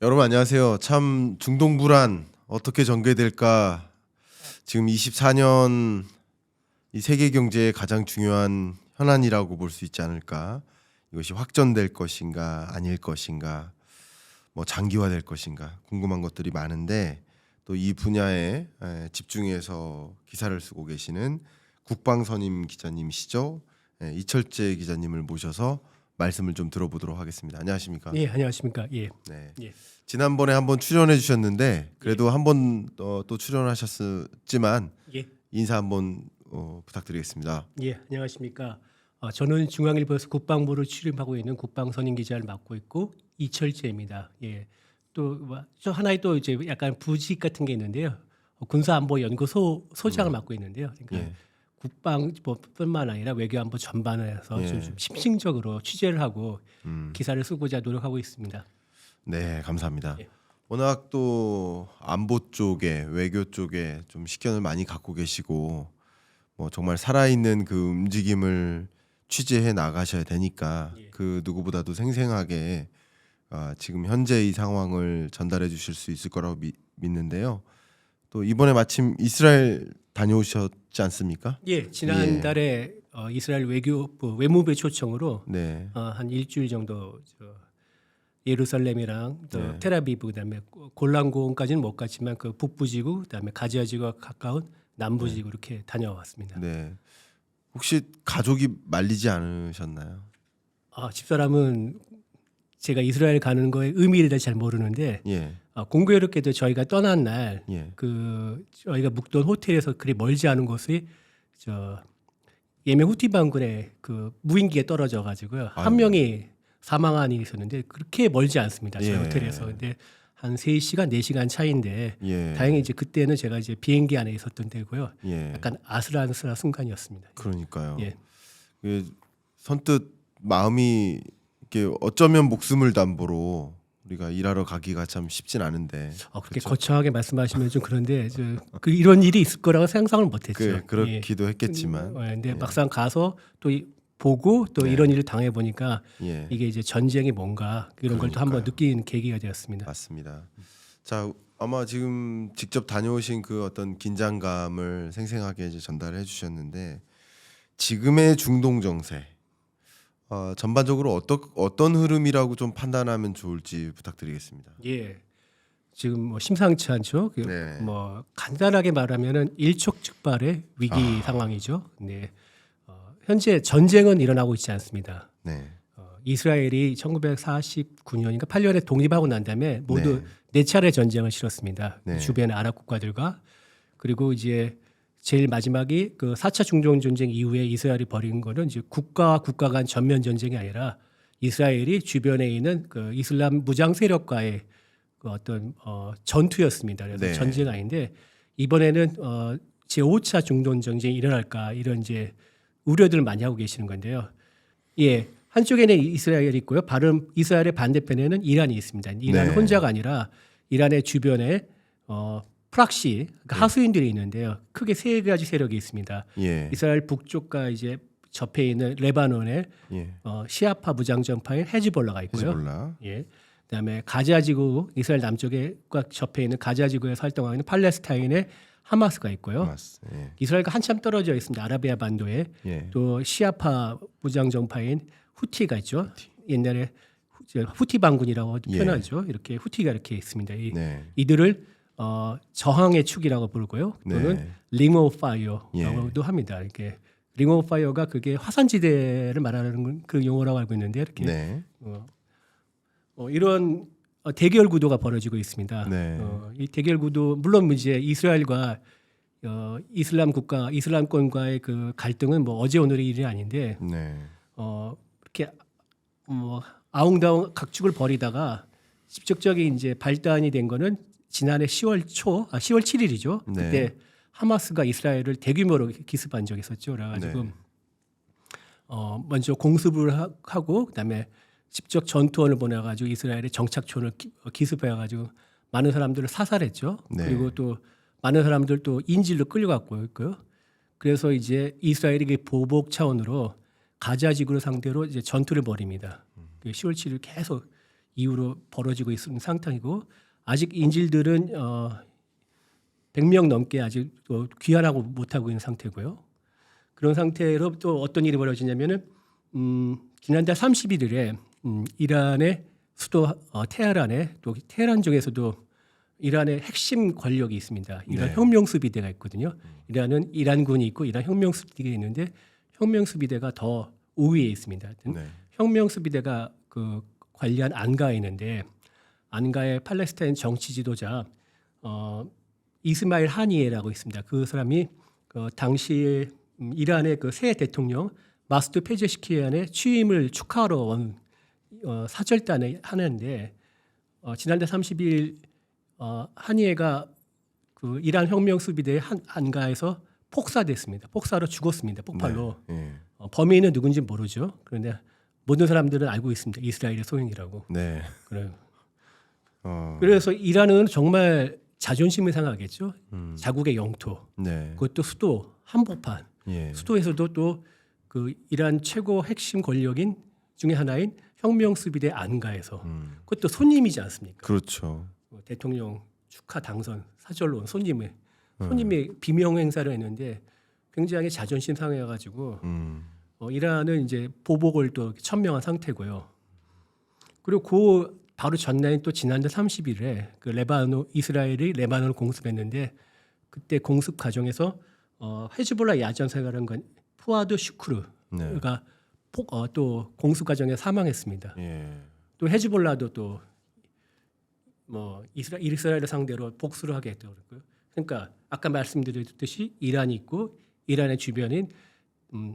여러분 안녕하세요. 참 중동 불안 어떻게 전개될까? 지금 24년 이 세계 경제의 가장 중요한 현안이라고 볼 수 있지 않을까? 이것이 확전될 것인가 아닐 것인가? 뭐 장기화될 것인가? 궁금한 것들이 많은데 또 이 분야에 집중해서 기사를 쓰고 계시는 국방선임 기자님이시죠? 이철재 기자님을 모셔서 말씀을 좀 들어보도록 하겠습니다. 안녕하십니까? 예, 안녕하십니까? 예. 네. 예. 지난번에 한번 출연해 주셨는데 그래도 한 번 또 출연하셨지만 예. 인사 한번 부탁드리겠습니다. 예, 안녕하십니까? 저는 중앙일보에서 국방부를 출입하고 있는 국방선임 기자를 맡고 있고 이철재입니다. 예. 저 하나의 또 이제 약간 부직 같은 게 있는데요. 군사안보연구소 소장을 맡고 있는데요. 그러니까 예. 국방뿐만 아니라 외교안보 전반에서 예. 좀 심층적으로 취재를 하고 기사를 쓰고자 노력하고 있습니다. 네, 감사합니다. 예. 워낙 또 안보 쪽에 외교 쪽에 좀 식견을 많이 갖고 계시고 뭐 정말 살아있는 그 움직임을 취재해 나가셔야 되니까 예. 그 누구보다도 생생하게 지금 현재 이 상황을 전달해 주실 수 있을 거라고 믿는데요. 또 이번에 마침 이스라엘 다녀오셨지 않습니까? 예, 지난달에 이스라엘 외무부의 초청으로 네. 한 일주일 정도 예루살렘이랑 또 네. 텔아비브 그다음에 골란고원까지는 못 갔지만 그 북부지구 그다음에 가즈아지구가 가까운 남부지구 이렇게 다녀왔습니다. 네. 혹시 가족이 말리지 않으셨나요? 집사람은 제가 이스라엘 가는 거에 의미에 대해 잘 모르는데 예. 공교롭게도 저희가 떠난 날 예. 저희가 묵던 호텔에서 그리 멀지 않은 곳이 예멘 후티 반군의 그 무인기에 떨어져 가지고요. 한 아이고. 명이 사망한 일이 있었는데 그렇게 멀지 않습니다. 저희 예. 호텔에서. 근데 한 3시간, 4시간 차이인데 예. 다행히 이제 그때는 제가 이제 비행기 안에 있었던 때고요. 예. 약간 아슬아슬한 순간이었습니다. 그러니까요. 예. 그 선뜻 마음이 이렇게 어쩌면 목숨을 담보로 우리가 일하러 가기가 참 쉽진 않은데. 그렇게 그렇죠? 거창하게 말씀하시면 좀 그런데 이런 일이 있을 거라고 상상을 못했죠. 그렇기도 했겠지만. 근데 막상 가서 또 보고 또 네. 이런 일을 당해 보니까 예. 이게 이제 전쟁이 뭔가 이런 걸 또 한번 느끼는 계기가 되었습니다. 맞습니다. 자, 아마 지금 직접 다녀오신 그 어떤 긴장감을 생생하게 이제 전달해 주셨는데 지금의 중동 정세 전반적으로 어떤 흐름이라고 좀 판단하면 좋을지 부탁드리겠습니다. 예. 지금 뭐 심상치 않죠. 네. 뭐 간단하게 말하면은 일촉즉발의 위기 상황이죠. 네. 현재 전쟁은 일어나고 있지 않습니다. 네. 이스라엘이 1949년인가 8년에 독립하고 난 다음에 모두 네 차례 전쟁을 치렀습니다. 네. 주변의 아랍 국가들과 그리고 이제 제일 마지막이 그 4차 중동 전쟁 이후에 이스라엘이 벌인 거는 이제 국가와 국가 간 전면 전쟁이 아니라 이스라엘이 주변에 있는 그 이슬람 무장 세력과의 그 어떤 전투였습니다. 그래서 네. 전쟁 아닌데 이번에는 제 5차 중동 전쟁이 일어날까 이런 이제 우려들을 많이 하고 계시는 건데요. 예. 한쪽에는 이스라엘이 있고요. 이스라엘의 반대편에는 이란이 있습니다. 이란은 네. 혼자가 아니라 이란의 주변에 프락시 그러니까 하수인들이 있는데요. 크게 세 가지 세력이 있습니다. 예. 이스라엘 북쪽과 이제 접해 있는 레바논의 예. 시아파 무장 정파인 헤즈볼라가 있고요. 히즈볼라. 예. 그다음에 가자지구 이스라엘 남쪽과 접해 있는 가자지구에서 활동하고 있는 팔레스타인의 하마스가 있고요. 맞스. 예. 이스라엘과 한참 떨어져 있습니다. 아라비아 반도에 예. 또 시아파 무장 정파인 후티가 있죠. 옛날에 후티 반군이라고 예. 표현하죠. 이렇게 후티가 이렇게 있습니다. 네. 이들을 저항의 축이라고 부르고요. 또는 네. 링 오브 파이어라고도 예. 합니다. 이렇게 링 오브 파이어가 그게 화산지대를 말하는 그 용어라고 알고 있는데 이렇게 네. 이런 대결 구도가 벌어지고 있습니다. 네. 이 대결 구도 물론 이제 이스라엘과 이슬람권과의 그 갈등은 뭐 어제 오늘의 일이 아닌데 네. 이렇게 뭐 아웅다웅 각축을 벌이다가 직접적인 이제 발단이 된 거는 지난해 10월 7일이죠. 네. 그때 하마스가 이스라엘을 대규모로 기습한 적이 있었죠. 그래가지고 네. 먼저 공습을 하고 그다음에 직접 전투원을 보내가지고 이스라엘의 정착촌을 기습해가지고 많은 사람들을 사살했죠. 네. 그리고 또 많은 사람들 또 인질로 끌려갔고 있고요. 그래서 이제 이스라엘이 보복 차원으로 가자 지구를 상대로 이제 전투를 벌입니다. 10월 7일 계속 이후로 벌어지고 있는 상황이고 아직 인질들은 100명 넘게 아직 귀환하고 못하고 있는 상태고요. 그런 상태로 또 어떤 일이 벌어지냐면은 지난달 31일에 이란의 수도 테헤란에 또 테헤란 중에서도 이란의 핵심 권력이 있습니다. 이란 네. 혁명수비대가 있거든요. 이란은 이란군이 있고 이란 혁명수비대가 있는데 혁명수비대가 더 우위에 있습니다. 하여튼 네. 혁명수비대가 그 관리한 안가에 있는데 안가의 팔레스타인 정치 지도자 이스마일 하니에라고 있습니다. 그 사람이 당시 이란의 그 새 대통령 마수드 페제시키안의 취임을 축하하러 온 사절단을 하는데 지난달 30일 하니에가 그 이란 혁명 수비대의 안가에서 폭사됐습니다. 폭사로 죽었습니다. 폭발로. 네. 범인은 누군지 모르죠. 그런데 모든 사람들은 알고 있습니다. 이스라엘의 소행이라고. 네. 그래요. 어, 그래서 이란은 정말 자존심을 상하겠죠. 자국의 영토, 네. 그것도 수도 한복판, 예. 수도에서도 또 그 이란 최고 핵심 권력인 중에 하나인 혁명수비대 안가에서 그것도 손님이지 않습니까? 그렇죠. 대통령 축하 당선 사절로 온 손님이 비명 행사를 했는데 굉장히 자존심 상해가지고 이란은 이제 보복을 또 천명한 상태고요. 그리고 그 바로 전날인 또 지난달 30일에 그 이스라엘이 레바논을 공습했는데 그때 공습 과정에서 헤즈볼라 야전사령관 푸아드 슈크르가 네. 또 공습 과정에 사망했습니다. 예. 또 헤즈볼라도 또 뭐 이스라엘을 상대로 복수를 하겠다고 그랬고요. 그러니까 아까 말씀드렸듯이 이란이 있고 이란의 주변인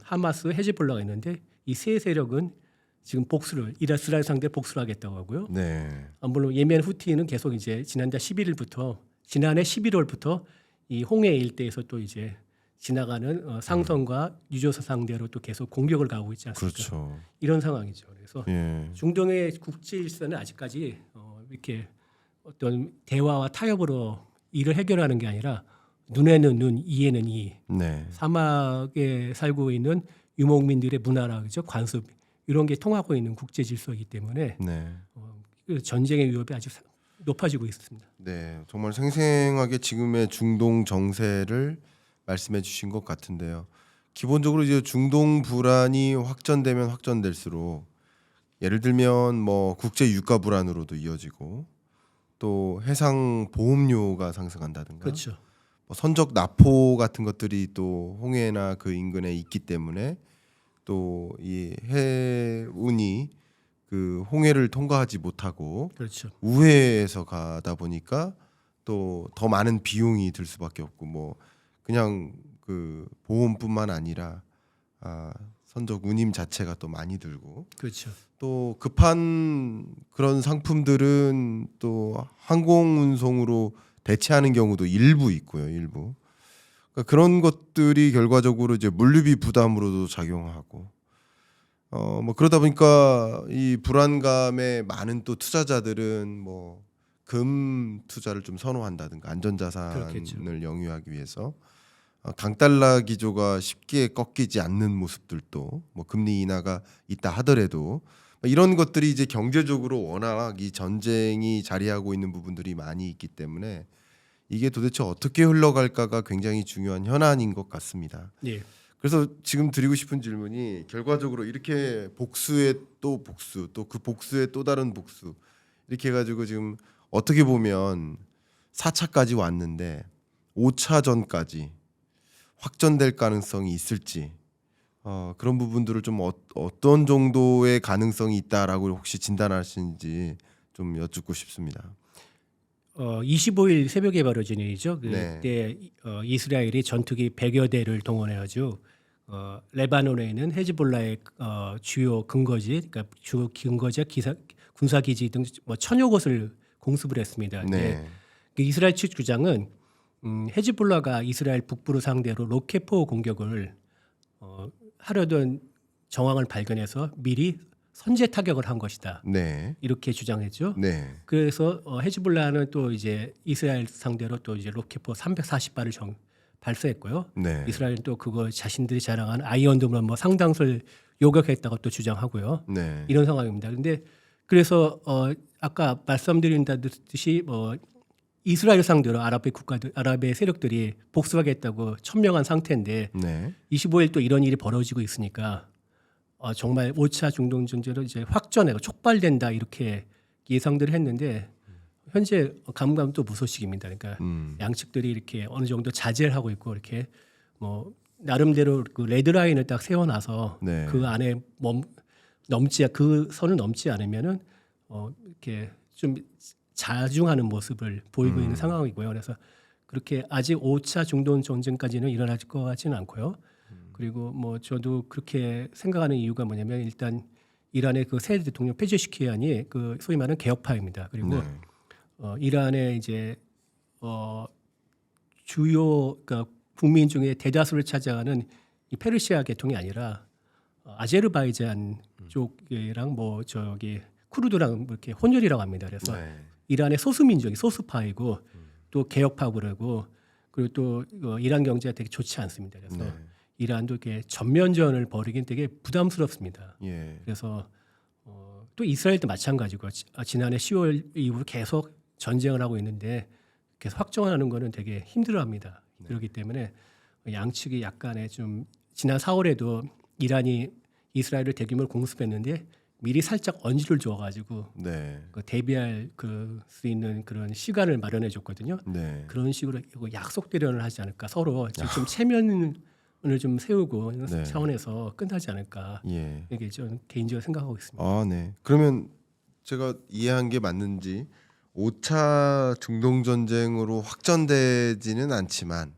하마스, 헤즈볼라가 있는데 이 세 세력은 지금 이스라엘 상대로 복수를 하겠다고 하고요. 네. 물론 예멘 후티는 계속 이제 지난해 11월부터 이 홍해 일대에서 또 이제 지나가는 상선과 유조선 상대로 또 계속 공격을 가고 있지 않습니까? 그렇죠. 이런 상황이죠. 그래서 예. 중동의 국제 질서는 아직까지 이렇게 어떤 대화와 타협으로 일을 해결하는 게 아니라 눈에는 눈, 이에는 이. 네. 사막에 살고 있는 유목민들의 문화라 그죠? 관습 이런 게 통하고 있는 국제 질서이기 때문에 네. 그 전쟁의 위협이 아주 높아지고 있습니다. 네. 정말 생생하게 지금의 중동 정세를 말씀해 주신 것 같은데요. 기본적으로 이제 중동 불안이 확전되면 확전될수록 예를 들면 뭐 국제 유가 불안으로도 이어지고 또 해상 보험료가 상승한다든가 그렇죠. 뭐 선적 납포 같은 것들이 또 홍해나 그 인근에 있기 때문에 또 이 해운이 그 홍해를 통과하지 못하고 그렇죠. 우회해서 가다 보니까 또 더 많은 비용이 들 수밖에 없고 뭐 그냥 그 보험뿐만 아니라 선적 운임 자체가 또 많이 들고 그렇죠. 또 급한 그런 상품들은 또 항공 운송으로 대체하는 경우도 일부 있고요. 일부. 그러니까 그런 것들이 결과적으로 이제 물류비 부담으로도 작용하고 뭐 그러다 보니까 이 불안감에 많은 또 투자자들은 뭐 금 투자를 좀 선호한다든가 안전자산을 그렇겠죠. 영위하기 위해서 강달러 기조가 쉽게 꺾이지 않는 모습들도 뭐 금리 인하가 있다 하더라도 이런 것들이 이제 경제적으로 워낙 이 전쟁이 자리하고 있는 부분들이 많이 있기 때문에 이게 도대체 어떻게 흘러갈까가 굉장히 중요한 현안인 것 같습니다. 예. 그래서 지금 드리고 싶은 질문이 결과적으로 이렇게 복수에 또 복수, 또 그 복수에 또 다른 복수 이렇게 해가지고 지금 어떻게 보면 4차까지 왔는데 5차전까지 확전될 가능성이 있을지 그런 부분들을 좀 어떤 정도의 가능성이 있다라고 혹시 진단하시는지 좀 여쭙고 싶습니다. 25일 새벽에 벌어진 일이죠. 네. 그때 이스라엘이 전투기 100여 대를 동원해가지고 레바논에 있는 헤즈볼라의 주요 근거지, 그러니까 주 근거지, 군사 기지 등 뭐 1000여 곳을 공습을 했습니다. 네. 그 이스라엘 측 주장은 헤즈볼라가 이스라엘 북부를 상대로 로켓포 공격을 하려던 정황을 발견해서 미리 선제 타격을 한 것이다. 네. 이렇게 주장했죠. 네. 그래서 헤즈볼라는 또 이제 이스라엘 상대로 또 이제 로켓포 340발을 발사했고요. 네. 이스라엘은 또 그거 자신들이 자랑한 아이언돔을 뭐 상당수를 요격했다고 또 주장하고요. 네. 이런 상황입니다. 그런데 그래서 아까 말씀드린다듯이 이스라엘 상대로 아랍의 세력들이 복수하겠다고 천명한 상태인데 네. 25일 또 이런 일이 벌어지고 있으니까 정말 5차 중동 전쟁으로 이제 확전해가 촉발된다 이렇게 예상들을 했는데 현재 감감 또 무소식입니다. 그러니까 양측들이 이렇게 어느 정도 자제를 하고 있고 이렇게 뭐 나름대로 그 레드라인을 딱 세워놔서 네. 그 안에 그 선을 넘지 않으면은 이렇게 좀 자중하는 모습을 보이고 있는 상황이고요. 그래서 그렇게 아직 5차 중동 전쟁까지는 일어날 것 같지는 않고요. 그리고 뭐 저도 그렇게 생각하는 이유가 뭐냐면 일단 이란의 그 새 대통령 페제시키안이 그 소위 말하는 개혁파입니다. 그리고 네. 이란의 이제 주요 그러니까 국민 중에 대다수를 차지하는 이 페르시아 계통이 아니라 아제르바이잔 쪽이랑 뭐 저기 쿠르드랑 이렇게 혼혈이라고 합니다. 그래서 네. 이란의 소수민족이 소수파이고 또 개혁파고 그러고 그리고 또 이란 경제가 되게 좋지 않습니다. 그래서 네. 이란도 이렇게 전면전을 벌이긴 되게 부담스럽습니다. 예. 그래서 또 이스라엘도 마찬가지고 지난해 10월 이후로 계속 전쟁을 하고 있는데 계속 확정하는 거는 되게 힘들어합니다. 그렇기 때문에 양측이 약간의 좀 지난 4월에도 이란이 이스라엘을 대규모로 공습했는데 미리 살짝 언지를 줘가지고 네. 그 대비할 수 있는 그런 시간을 마련해 줬거든요. 네. 그런 식으로 약속 대련을 하지 않을까 서로 지금 좀 체면을 좀 세우고 네. 차원에서 끝나지 않을까 예. 이게 좀 개인적으로 생각하고 있습니다. 아, 네. 그러면 제가 이해한 게 맞는지 5차 중동 전쟁으로 확전되지는 않지만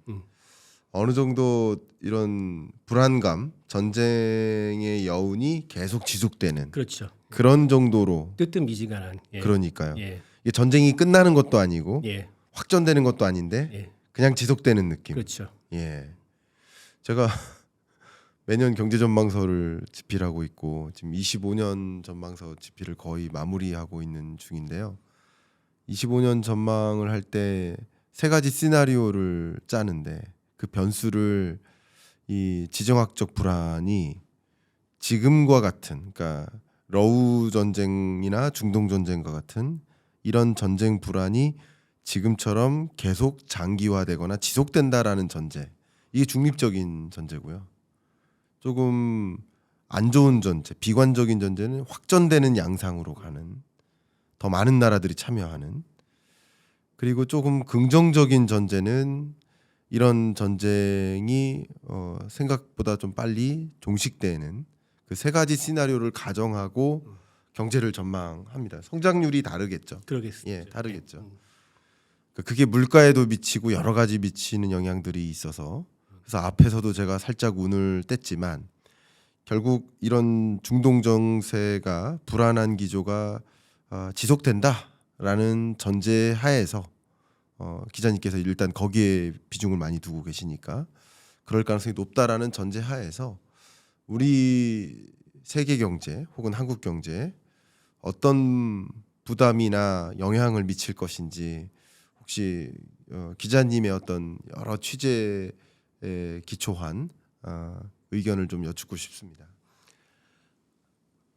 어느 정도 이런 불안감, 전쟁의 여운이 계속 지속되는 그렇죠. 그런 정도로 뜨뜻미지근한. 예. 그러니까요. 예. 이게 전쟁이 끝나는 것도 아니고 예. 확전되는 것도 아닌데 예. 그냥 지속되는 느낌. 그렇죠. 예. 제가 매년 경제 전망서를 집필하고 있고 지금 25년 전망서 집필을 거의 마무리하고 있는 중인데요. 25년 전망을 할 때 세 가지 시나리오를 짜는데 그 변수를 이 지정학적 불안이 지금과 같은 그러니까 러우 전쟁이나 중동 전쟁과 같은 이런 전쟁 불안이 지금처럼 계속 장기화되거나 지속된다라는 전제. 이게 중립적인 전제고요. 조금 안 좋은 전제, 비관적인 전제는 확전되는 양상으로 가는 더 많은 나라들이 참여하는 그리고 조금 긍정적인 전제는 이런 전쟁이 생각보다 좀 빨리 종식되는 그 세 가지 시나리오를 가정하고 경제를 전망합니다. 성장률이 다르겠죠. 그러겠습니다. 예, 다르겠죠. 그게 물가에도 미치고 여러 가지 미치는 영향들이 있어서 그래서 앞에서도 제가 살짝 운을 뗐지만 결국 이런 중동 정세가 불안한 기조가 지속된다라는 전제 하에서 기자님께서 일단 거기에 비중을 많이 두고 계시니까 그럴 가능성이 높다라는 전제 하에서 우리 세계 경제 혹은 한국 경제에 어떤 부담이나 영향을 미칠 것인지 혹시 기자님의 어떤 여러 취재에 기초한 의견을 좀 여쭙고 싶습니다.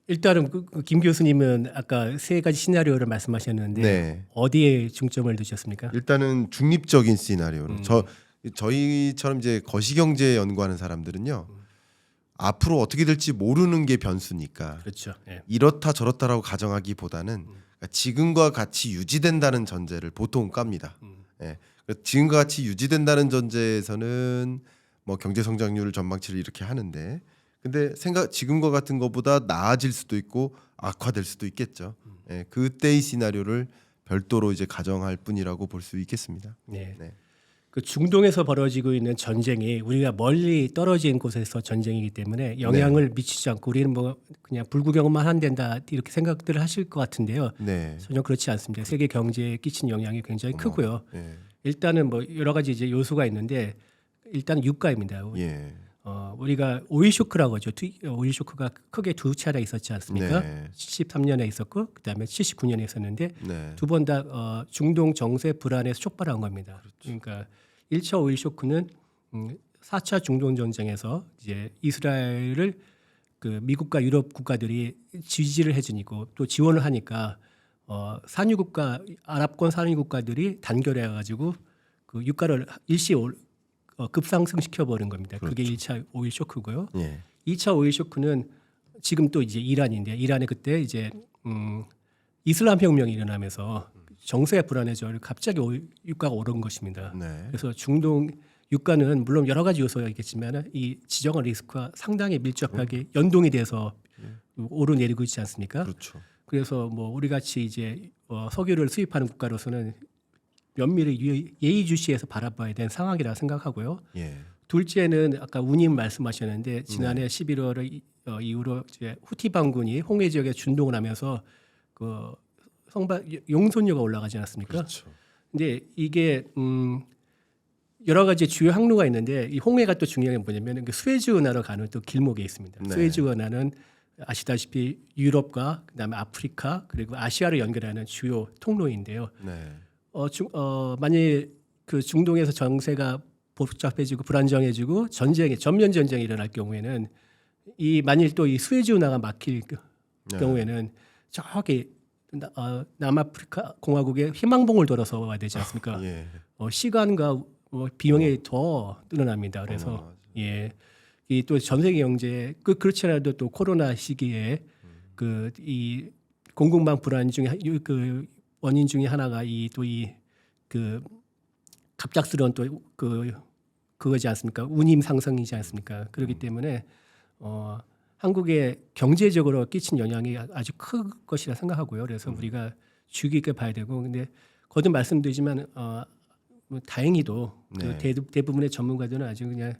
일단은 김 교수님은 아까 세 가지 시나리오를 말씀하셨는데 네. 어디에 중점을 두셨습니까? 일단은 중립적인 시나리오로 저희처럼 이제 거시경제 연구하는 사람들은요 앞으로 어떻게 될지 모르는 게 변수니까 그렇죠. 예. 이렇다 저렇다라고 가정하기보다는 그러니까 지금과 같이 유지된다는 전제를 보통 깝니다. 예. 지금과 같이 유지된다는 전제에서는 뭐 경제 성장률 전망치를 이렇게 하는데 근데 지금과 같은 것보다 나아질 수도 있고 악화될 수도 있겠죠. 예. 그때의 시나리오를 별도로 이제 가정할 뿐이라고 볼 수 있겠습니다. 네. 네. 그 중동에서 벌어지고 있는 전쟁이 우리가 멀리 떨어진 곳에서 전쟁이기 때문에 영향을 미치지 않고 우리는 뭐 그냥 불구경만 하면 된다 이렇게 생각들을 하실 것 같은데요. 네. 전혀 그렇지 않습니다. 세계 경제에 끼친 영향이 굉장히 크고요. 예. 일단은 뭐 여러 가지 이제 요소가 있는데 일단 유가입니다. 예. 우리가 오일 쇼크라고 하죠. 오일 쇼크가 크게 두 차례 있었지 않습니까? 네. 73년에 있었고 그다음에 79년에 있었는데 네. 두 번 다 중동 정세 불안에서 촉발한 겁니다. 그러니까 1차 오일 쇼크는 4차 중동 전쟁에서 이제 이스라엘을 그 미국과 유럽 국가들이 지지를 해주니까 또 지원을 하니까 산유 국가 아랍권 산유 국가들이 단결해 가지고 그 유가를 일시 급상승시켜 버린 겁니다. 그게 1차 오일 쇼크고요. 예. 2차 오일 쇼크는 지금 또 이제 이란인데 이란에 그때 이제 이슬람 혁명이 일어나면서 정세가 불안해져 갑자기 유가가 오른 것입니다. 네. 그래서 중동 유가는 물론 여러 가지 요소가 있겠지만 이 지정학 리스크와 상당히 밀접하게 연동이 돼서 오르내리고 있지 않습니까? 그렇죠. 그래서 뭐 우리 같이 이제 석유를 수입하는 국가로서는 면밀히 예의주시해서 바라봐야 되는 상황이라 생각하고요. 예. 둘째는 아까 우님 말씀하셨는데 지난해 11월 이후로 이제 후티 반군이 홍해 지역에 준동을 하면서 그 용선료가 올라가지 않았습니까? 그렇죠. 근데 이게 여러 가지 주요 항로가 있는데 이 홍해가 또 중요한 게 뭐냐면 그 수에즈 운하로 가는 또 길목에 있습니다. 네. 수에즈 운하는 아시다시피 유럽과 그다음에 아프리카 그리고 아시아를 연결하는 주요 통로인데요. 네. 만약 그 중동에서 정세가 복잡해지고 불안정해지고 전면 전쟁이 일어날 경우에는 이 만일 또 이 수에즈 운하가 막힐 경우에는 저기 남아프리카 공화국에 희망봉을 돌아서 와야 되지 않습니까? 예. 시간과 비용이 더 늘어납니다. 그래서 예, 이 또 전 세계 경제 그렇지 않아도 또 코로나 시기에 그 이 공급망 불안 중에 그 원인 중에 하나가 그 갑작스러운 또 그거지 않습니까? 운임 상승이지 않습니까? 그렇기 때문에 한국의 경제적으로 끼친 영향이 아주 클 것이라 생각하고요. 그래서 우리가 주의 깊게 봐야 되고, 근데 거듭 말씀드리지만 뭐 다행히도 네. 그 대부분의 전문가들은 아주 그냥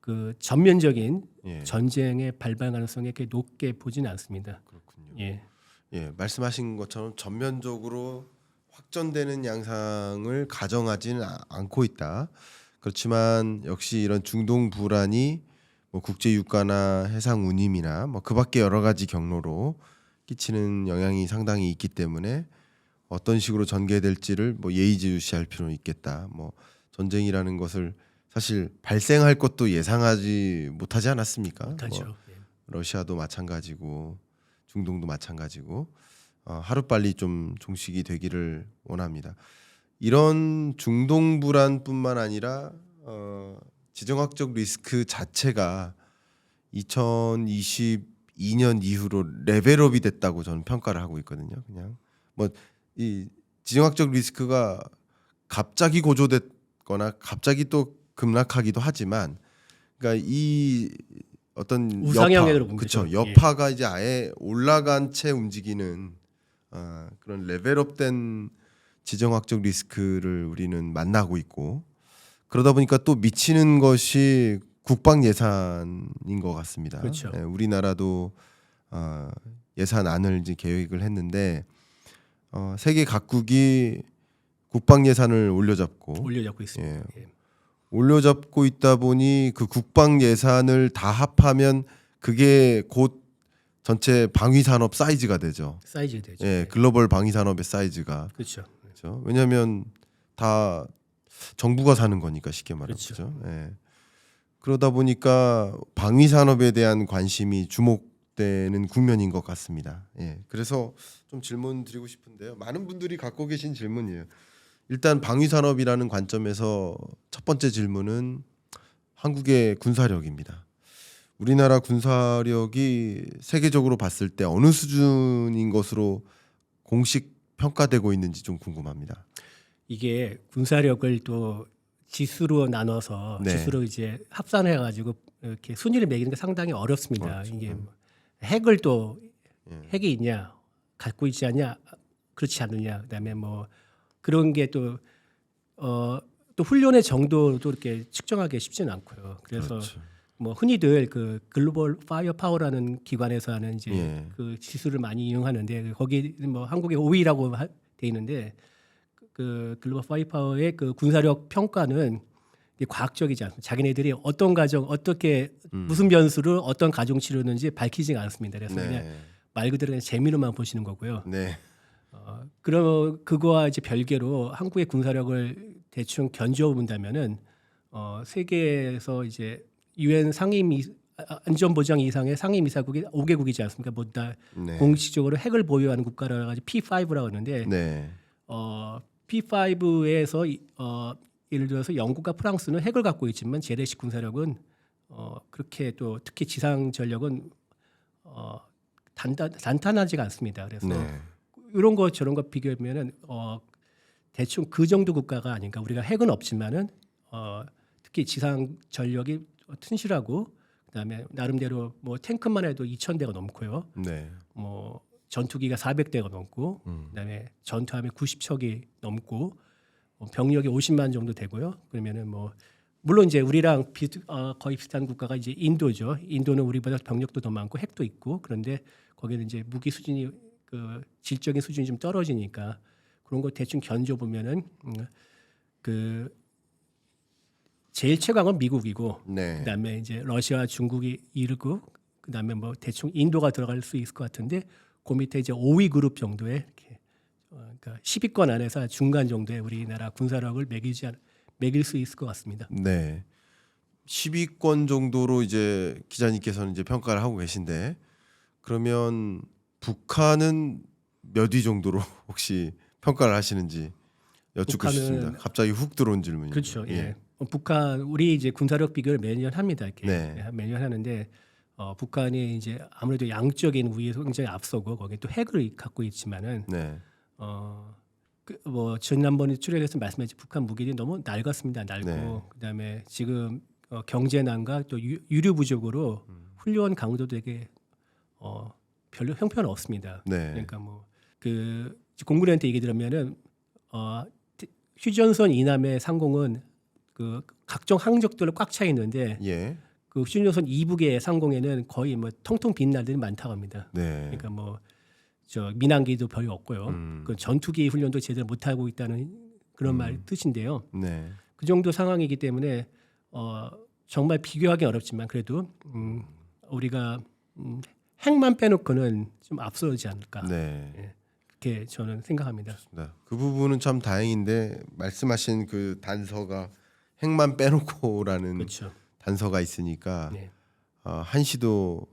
그 전면적인 예. 전쟁의 발발 가능성이 이렇게 높게 보지는 않습니다. 그렇군요. 예, 예, 말씀하신 것처럼 전면적으로 확전되는 양상을 가정하지는 않고 있다. 그렇지만 역시 이런 중동 불안이 뭐 국제 유가나 해상 운임이나 뭐 그밖에 여러 가지 경로로 끼치는 영향이 상당히 있기 때문에 어떤 식으로 전개될지를 뭐 예의주시할 필요는 있겠다. 뭐 전쟁이라는 것을 사실 발생할 것도 예상하지 못하지 않았습니까? 못하죠. 뭐 예. 러시아도 마찬가지고 중동도 마찬가지고 하루빨리 좀 종식이 되기를 원합니다. 이런 중동 불안뿐만 아니라 지정학적 리스크 자체가 2022년 이후로 레벨업이 됐다고 저는 평가를 하고 있거든요. 그냥 뭐 이 지정학적 리스크가 갑자기 고조됐거나 갑자기 또 급락하기도 하지만, 그러니까 이 어떤 우상향으로 본 그렇죠. 거죠. 여파가 이제 아예 올라간 채 움직이는 그런 레벨업된 지정학적 리스크를 우리는 만나고 있고, 그러다 보니까 또 미치는 것이 국방 예산인 것 같습니다. 그렇죠. 예, 우리나라도 예산안을 이제 계획을 했는데 세계 각국이 국방 예산을 올려잡고 있습니다. 예. 예. 올려잡고 있다 보니 그 국방 예산을 다 합하면 그게 곧 전체 방위 산업 사이즈가 되죠. 사이즈 되죠. 예, 글로벌 방위 산업의 사이즈가. 그렇죠. 그렇죠. 왜냐하면 다 정부가 사는 거니까 쉽게 말하죠. 그렇죠. 예. 그러다 보니까 방위 산업에 대한 관심이 주목되는 국면인 것 같습니다. 예. 그래서 좀 질문 드리고 싶은데요. 많은 분들이 갖고 계신 질문이에요. 일단 방위 산업이라는 관점에서 첫 번째 질문은 한국의 군사력입니다. 우리나라 군사력이 세계적으로 봤을 때 어느 수준인 것으로 공식 평가되고 있는지 좀 궁금합니다. 이게 군사력을 또 지수로 나눠서 네. 지수로 이제 합산해 가지고 이렇게 순위를 매기는 게 상당히 어렵습니다. 어렵죠. 이게 뭐 핵을 또 예. 핵이 있냐 갖고 있지 않냐 그렇지 않느냐 그다음에 뭐 그런 게 또 또 훈련의 정도도 이렇게 측정하기 쉽지는 않고요. 그래서 그렇죠. 뭐 흔히들 그 글로벌 파이어 파워라는 기관에서 하는 이제 예. 그 지수를 많이 이용하는데 거기 뭐 한국의 5위라고 돼 있는데 그 글로벌 파이어 파워의 그 군사력 평가는 이게 과학적이지 않습니다. 자기네들이 어떤 가정 어떻게 무슨 변수를 어떤 가정 치르는지 밝히지 않습니다. 그래서 그냥 네. 말 그대로 그냥 재미로만 보시는 거고요. 네. 그럼 그거와 이제 별개로 한국의 군사력을 대충 견주어 본다면은 세계에서 이제 유엔 안전보장 이상의 상임이사국이 5개국이지 않습니까? 뭐다 네. 공식적으로 핵을 보유하는 국가라 가지고 P5라고 하는데 네. P5에서 예를 들어서 영국과 프랑스는 핵을 갖고 있지만 재래식 군사력은 그렇게 또 특히 지상 전력은 단단하지가 않습니다. 그래서 네. 이런 거 저런 거 비교하면은 대충 그 정도 국가가 아닌가. 우리가 핵은 없지만은 특히 지상 전력이 튼실하고 그다음에 나름대로 뭐 탱크만 해도 2,000대가 넘고요. 네. 뭐 전투기가 400대가 넘고 그다음에 전투함이 90척이 넘고 병력이 50만 정도 되고요. 그러면은 뭐 물론 이제 우리랑 거의 비슷한 국가가 이제 인도죠. 인도는 우리보다 병력도 더 많고 핵도 있고 그런데 거기는 이제 무기 수준이 그 질적인 수준이 좀 떨어지니까 그런 거 대충 견줘 보면은 그 제일 최강은 미국이고 네. 그다음에 이제 러시아와 중국이 이르고 그다음에 뭐 대충 인도가 들어갈 수 있을 것 같은데 그 밑에 이제 5위 그룹 정도의 이렇게 그러니까 10위권 안에서 중간 정도의 우리나라 군사력을 매길 수 있을 것 같습니다. 네. 10위권 정도로 이제 기자님께서는 이제 평가를 하고 계신데 그러면 북한은 몇 위 정도로 혹시 평가를 하시는지 여쭙고 북한은- 싶습니다. 갑자기 훅 들어온 질문이에요. 그렇죠. 예. 북한 우리 이제 군사력 비교를 매년 합니다. 이렇게 네. 매년 하는데 북한이 이제 아무래도 양적인 우위에서 굉장히 앞서고 거기에 또 핵을 갖고 있지만은 네. 뭐 지난번에 출연해서 말씀하신 북한 무기들이 너무 낡았습니다. 낡고 네. 그다음에 지금 경제난과 또 유류 부족으로 훈련 강도도 되게 별로 형편 없습니다. 네. 그러니까 뭐 그 공군한테 얘기 들으면은 휴전선 이남의 상공은 그 각종 항적들로 꽉 차 있는데 예. 그 휴전선 이북의 상공에는 거의 뭐 통통 빈 날들이 많다고 합니다. 네. 그러니까 뭐 저 민항기도 별로 없고요. 그 전투기 훈련도 제대로 못 하고 있다는 그런 말 뜻인데요. 네. 그 정도 상황이기 때문에 정말 비교하기 어렵지만 그래도 우리가 핵만 빼놓고는 좀 앞서지 않을까. 네. 그렇게 저는 생각합니다. 네. 그 부분은 참 다행인데 말씀하신 그 단서가 핵만 빼놓고라는 그렇죠. 단서가 있으니까 네. 한시도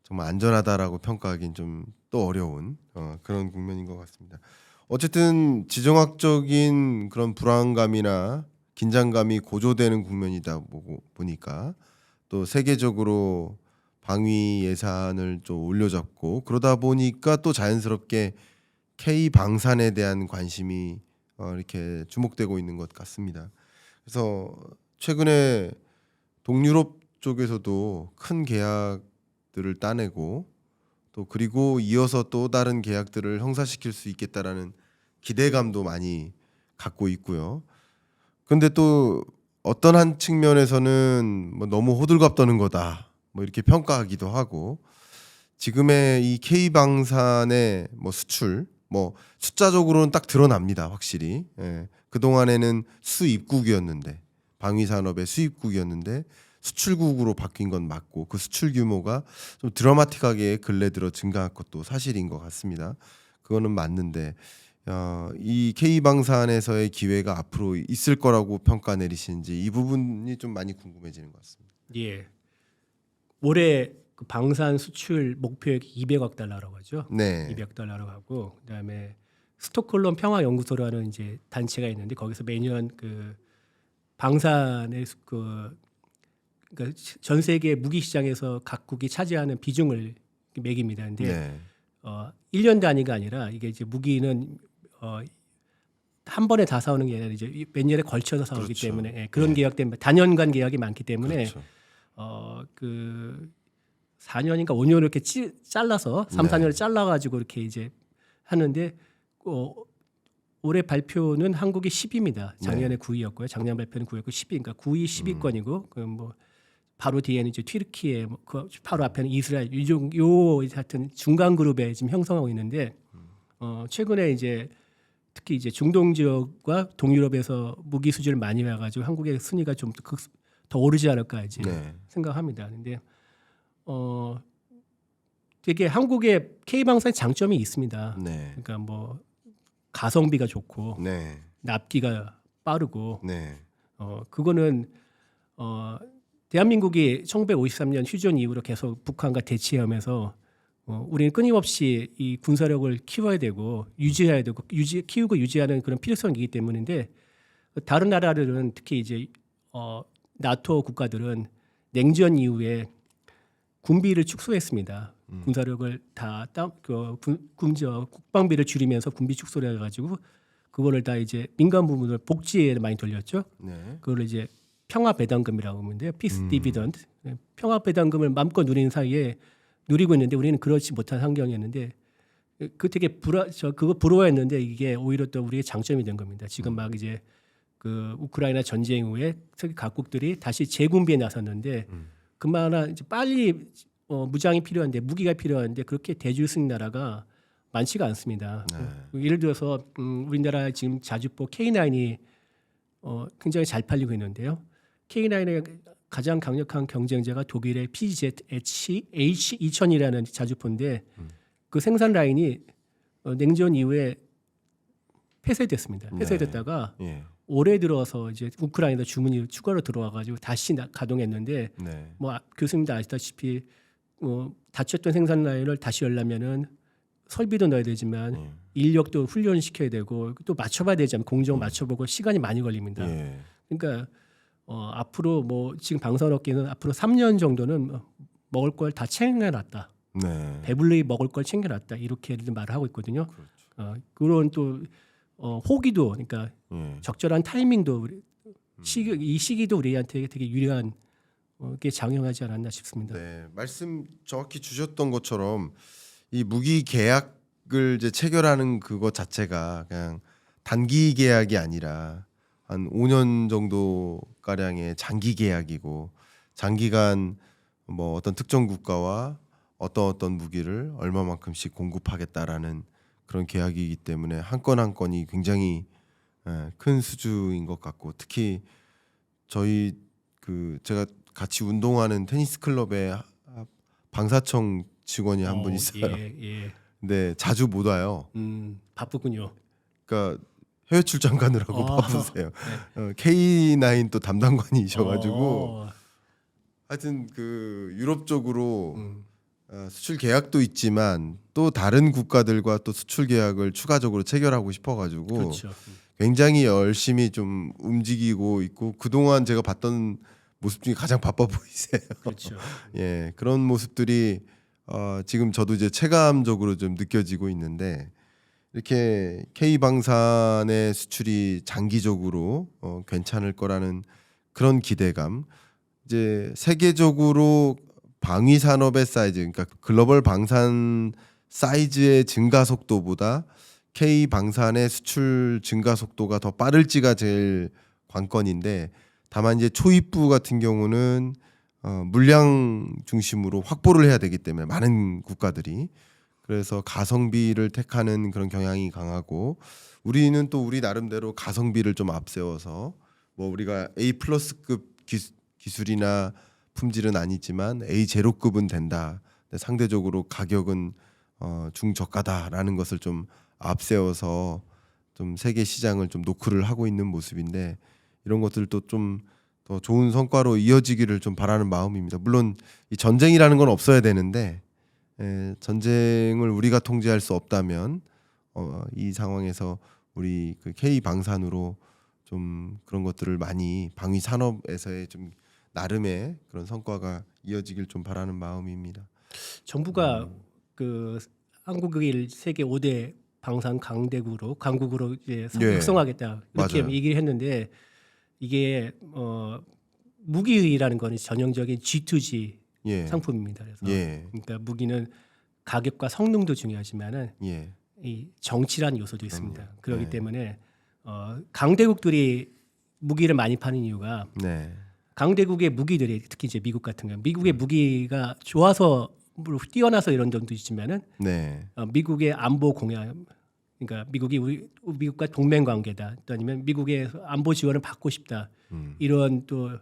정말 안전하다라고 평가하기는 좀 또 어려운 그런 국면인 것 같습니다. 어쨌든 지정학적인 그런 불안감이나 긴장감이 고조되는 국면이다 보니까 또 세계적으로 방위 예산을 좀 올려잡고 그러다 보니까 또 자연스럽게 K 방산에 대한 관심이 이렇게 주목되고 있는 것 같습니다. 그래서 최근에 동유럽 쪽에서도 큰 계약들을 따내고 또 그리고 이어서 또 다른 계약들을 형사시킬 수 있겠다라는 기대감도 많이 갖고 있고요. 근데 또 어떤 한 측면에서는 뭐 너무 호들갑 떠는 거다 뭐 이렇게 평가하기도 하고 지금의 이 K 방산의 뭐 수출 뭐 숫자적으로는 딱 드러납니다 확실히. 예. 그 동안에는 수입국이었는데 방위 산업의 수입국이었는데 수출국으로 바뀐 건 맞고 그 수출 규모가 좀 드라마틱하게 근래 들어 증가한 것도 사실인 것 같습니다. 그거는 맞는데 이 K 방산에서의 기회가 앞으로 있을 거라고 평가 내리시는지 이 부분이 좀 많이 궁금해지는 것 같습니다. 예. 올해 그 방산 수출 목표액이 200억 달러라고 하죠. 네. 200억 달러라고 하고 그다음에 스톡홀름 평화 연구소라는 이제 단체가 있는데 거기서 매년 그 방산의 그러니까 전 세계 무기 시장에서 각국이 차지하는 비중을 매깁니다. 근데 네. 1년 단위가 아니라 이게 이제 무기는 한 번에 다 사오는 게 아니라 이제 몇 년에 걸쳐서 사오기 그렇죠. 때문에 그런 계약 때문에 단연간 계약이 많기 때문에 그렇죠. 그 4년인가 5년 이렇게 잘라서 3, 네. 4년을 잘라가지고 이렇게 이제 하는데 올해 발표는 한국이 10위입니다. 작년에 9위였고요. 작년 발표는 9위였고 10위, 그러니까 9위 10위권이고 그럼 뭐 바로 뒤에는 이제 튀르키예, 그 바로 앞에는 이스라엘, 요 하여튼 중간 그룹에 지금 형성하고 있는데 최근에 이제 특히 이제 중동 지역과 동유럽에서 무기 수주를 많이 와가지고 한국의 순위가 좀 더 오르지 않을까 이제 네. 생각합니다. 근데 되게 한국의 K 방산의 장점이 있습니다. 네. 그러니까 뭐 가성비가 좋고 납기가 빠르고 네. 그거는 대한민국이 1953년 휴전 이후로 계속 북한과 대치하면서 우리는 끊임없이 이 군사력을 키워야 되고 유지해야 되고 키우고 유지하는 그런 필요성이기 때문인데 다른 나라들은 특히 이제 나토 국가들은 냉전 이후에 군비를 축소했습니다. 군사력을 다 국방비를 줄이면서 군비 축소를 해가지고 그거를 다 이제 민간 부문을 복지에 많이 돌렸죠. 네. 그걸 이제 평화 배당금이라고 하는데요. 피스 디비던드. 평화 배당금을 마음껏 누리는 사이에 누리고 있는데 우리는 그렇지 못한 환경이었는데 그 되게 그거 부러워했는데 이게 오히려 또 우리의 장점이 된 겁니다. 지금 막 이제 그 우크라이나 전쟁 후에 세계 각국들이 다시 재군비에 나섰는데 그만한 이제 빨리 무장이 필요한데 무기가 필요한데 그렇게 대줄 수 있는 나라가 많지가 않습니다. 예를 들어서 우리나라 지금 자주포 K9이 굉장히 잘 팔리고 있는데요. K9의 가장 강력한 경쟁자가 독일의 PZH-2000이라는 자주포인데 그 생산 라인이 냉전 이후에 폐쇄됐습니다. 폐쇄됐다가 예. 올해 들어서 이제 우크라이나 주문이 추가로 들어와가지고 다시 가동했는데 네. 뭐 교수님도 아시다시피 닫혔던 생산 라인을 다시 열려면은 설비도 넣어야 되지만 인력도 훈련시켜야 되고 또 맞춰봐야 되지만 공정 맞춰보고 시간이 많이 걸립니다. 예. 그러니까 앞으로 뭐 지금 방산업계는 앞으로 3년 정도는 먹을 걸 다 챙겨놨다. 네. 배불리 먹을 걸 챙겨놨다. 이렇게 말을 하고 있거든요. 그런 또 호기도 그러니까 예. 적절한 타이밍도 이 시기도 우리한테 되게 유리한 게 작용하지 않았나 싶습니다. 네. 말씀 정확히 주셨던 것처럼 이 무기 계약을 이제 체결하는 그것 자체가 그냥 단기 계약이 아니라 한 5년 정도 가량의 장기 계약이고 장기간 뭐 어떤 특정 국가와 어떤 무기를 얼마만큼씩 공급하겠다라는 그런 계약이기 때문에 한 건 한 건이 굉장히 큰 수주인 것 같고 특히 저희 제가 같이 운동하는 테니스 클럽에 방사청 직원이 한 분 있어요. 예. 근데 자주 못 와요. 바쁘군요. 그러니까 해외 출장 가느라고 바쁘세요. K9 또 담당관이셔가지고 하여튼 그 유럽 쪽으로 수출 계약도 있지만 또 다른 국가들과 또 수출 계약을 추가적으로 체결하고 싶어가지고 그렇죠. 굉장히 열심히 좀 움직이고 있고 그동안 제가 봤던 모습 중에 가장 바빠 보이세요. 그렇죠. 예, 그런 모습들이 지금 저도 이제 체감적으로 좀 느껴지고 있는데 이렇게 K 방산의 수출이 장기적으로 괜찮을 거라는 그런 기대감. 이제 세계적으로 방위 산업의 사이즈, 그러니까 글로벌 방산 사이즈의 증가 속도보다 K 방산의 수출 증가 속도가 더 빠를지가 제일 관건인데 다만 이제 초입부 같은 경우는 물량 중심으로 확보를 해야 되기 때문에 많은 국가들이 그래서 가성비를 택하는 그런 경향이 강하고 우리는 또 우리 나름대로 가성비를 좀 앞세워서 뭐 우리가 A+급 기술이나 품질은 아니지만 A0급은 된다. 상대적으로 가격은 중저가다라는 것을 좀 앞세워서 좀 세계 시장을 좀 노크를 하고 있는 모습인데 이런 것들도 좀 더 좋은 성과로 이어지기를 좀 바라는 마음입니다. 물론 이 전쟁이라는 건 없어야 되는데 전쟁을 우리가 통제할 수 없다면 이 상황에서 우리 그 K 방산으로 좀 그런 것들을 많이 방위 산업에서의 좀 나름의 그런 성과가 이어지길 좀 바라는 마음입니다. 정부가 그 한국을 세계 5대 방산 강국으로 이제 육성하겠다 이렇게 맞아요. 얘기를 했는데 이게 무기라는 거는 전형적인 G2G 예. 상품입니다. 그래서 예. 그러니까 무기는 가격과 성능도 중요하지만은 예. 이 정치라는 요소도 있습니다. 그렇기 네. 때문에 강대국들이 무기를 많이 파는 이유가 네. 강대국의 무기들이 특히 이제 미국 같은 거 미국의 무기가 좋아서 물론 뛰어나서 이런 점도 있지만은 네. 미국의 안보 공약 그러니까 미국이 미국과 동맹 관계다 또 아니면 미국의 안보 지원을 받고 싶다 이런 또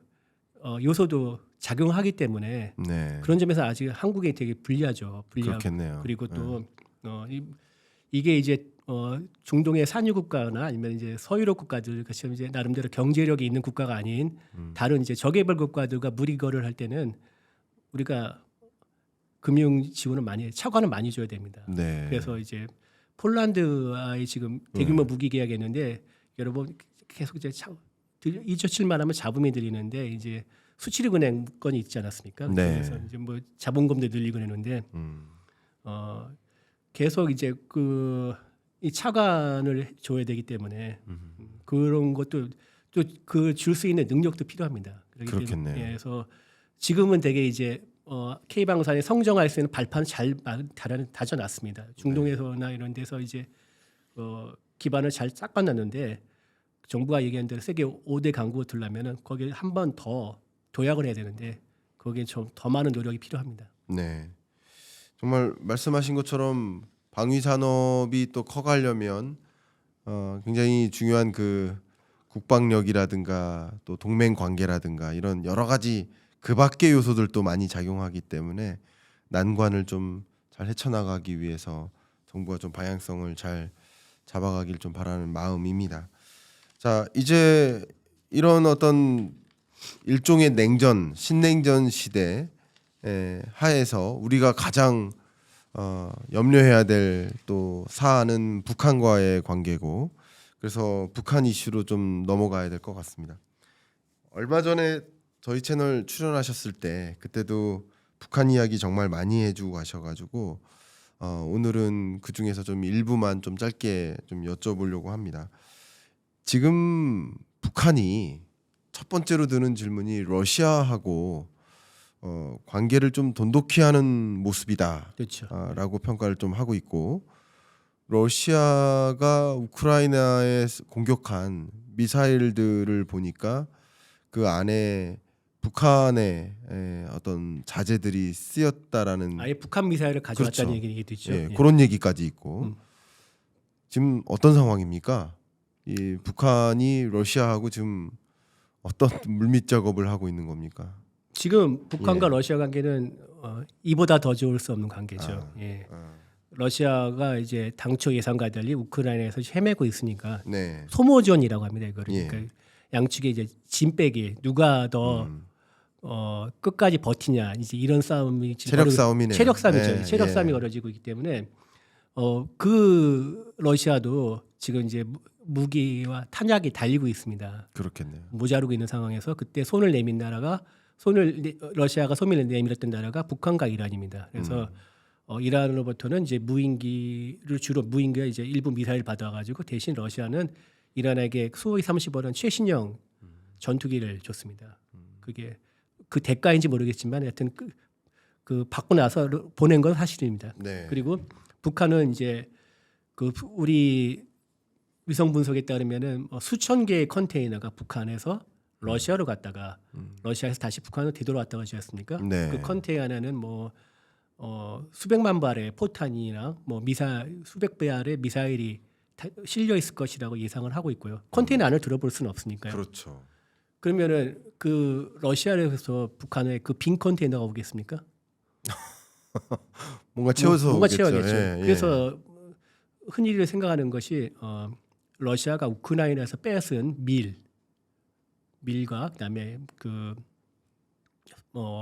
요소도 작용하기 때문에 네. 그런 점에서 아직 한국에 되게 불리하죠. 불리하고 그렇겠네요. 그리고 또 이게 이제 중동의 산유 국가나 아니면 이제 서유럽 국가들 같이 이제 나름대로 경제력이 있는 국가가 아닌 다른 이제 저개발 국가들과 무리거래를 할 때는 우리가 금융 지원을 차관을 많이 줘야 됩니다. 네. 그래서 이제 폴란드와의 지금 대규모 무기 계약했는데 여러분 계속 이제 2.7만 하면 자금이 들리는데 이제 수출입은행 건이 있지 않았습니까? 네. 그래서 이제 뭐 자본금도 늘리고 했는데 계속 이제 이 차관을 줘야 되기 때문에 그런 것도 또 그 줄 수 있는 능력도 필요합니다. 그렇겠네요. 그래서 지금은 되게 이제 K방산이 성장할 수 있는 발판 잘 다져놨습니다. 중동에서나 이런 데서 이제 기반을 잘 닦아놨는데 정부가 얘기한 대로 세계 5대 강국을 들려면은 거기에 한 번 더 도약을 해야 되는데 거기에 좀 더 많은 노력이 필요합니다. 네. 정말 말씀하신 것처럼 방위 산업이 또 커가려면 굉장히 중요한 그 국방력이라든가 또 동맹 관계라든가 이런 여러 가지 그 밖의 요소들도 많이 작용하기 때문에 난관을 좀 잘 헤쳐나가기 위해서 정부가 좀 방향성을 잘 잡아가길 좀 바라는 마음입니다. 자, 이제 이런 어떤 일종의 냉전, 신냉전 시대 하에서 우리가 가장 염려해야 될 또 사안은 북한과의 관계고, 그래서 북한 이슈로 좀 넘어가야 될 것 같습니다. 얼마 전에 저희 채널 출연하셨을 때 그때도 북한 이야기 정말 많이 해주고 가셔가지고 오늘은 그 중에서 좀 일부만 좀 짧게 좀 여쭤보려고 합니다. 지금 북한이 첫 번째로 드는 질문이 러시아하고 관계를 좀 돈독히 하는 모습이다. 그렇죠. 라고 평가를 좀 하고 있고, 러시아가 우크라이나에 공격한 미사일들을 보니까 그 안에 북한의 어떤 자재들이 쓰였다라는 아예 북한 미사일을 가져왔다는 그렇죠. 얘기도 있죠. 예, 그런 얘기까지 있고 지금 어떤 상황입니까? 이 북한이 러시아하고 지금 어떤 물밑 작업을 하고 있는 겁니까? 지금 북한과 예. 러시아 관계는 이보다 더 좋을 수 없는 관계죠. 예. 러시아가 이제 당초 예상과 달리 우크라이나에서 헤매고 있으니까 네. 소모전이라고 합니다. 이거를. 예. 그러니까 양측의 이제 짐 빼기 누가 더 끝까지 버티냐 이제 이런 싸움이 지금 체력 싸움이네요. 체력 싸움이죠. 예, 체력 예. 싸움이 벌어지고 있기 때문에 그 러시아도 지금 이제 무기와 탄약이 달리고 있습니다. 그렇겠네요. 모자르고 있는 상황에서 그때 러시아가 손을 내밀었던 나라가 북한과 이란입니다. 그래서 이란으로부터는 이제 무인기가 이제 일부 미사일 받아가지고 대신 러시아는 이란에게 수호이 30원은 최신형 전투기를 줬습니다. 그게 그 대가인지 모르겠지만 하여튼 그 받고 나서 보낸 건 사실입니다. 네. 그리고 북한은 이제 우리 위성 분석에 따르면은 수천 개의 컨테이너가 북한에서 러시아로 갔다가 러시아에서 다시 북한으로 되돌아왔다고 하지 않습니까? 네. 그 컨테이너는 수백만 발의 포탄이나 수백 발의 미사일이 실려 있을 것이라고 예상을 하고 있고요. 컨테이너 안을 들어볼 수는 없으니까요. 그렇죠. 그러면은 그 러시아에서 북한에 그 빈 컨테이너가 오겠습니까? 뭔가 채워서 뭔가 오겠죠. 채워야겠죠. 예, 예. 그래서 흔히들 생각하는 것이 러시아가 우크라이나에서 빼앗은 밀과 그다음에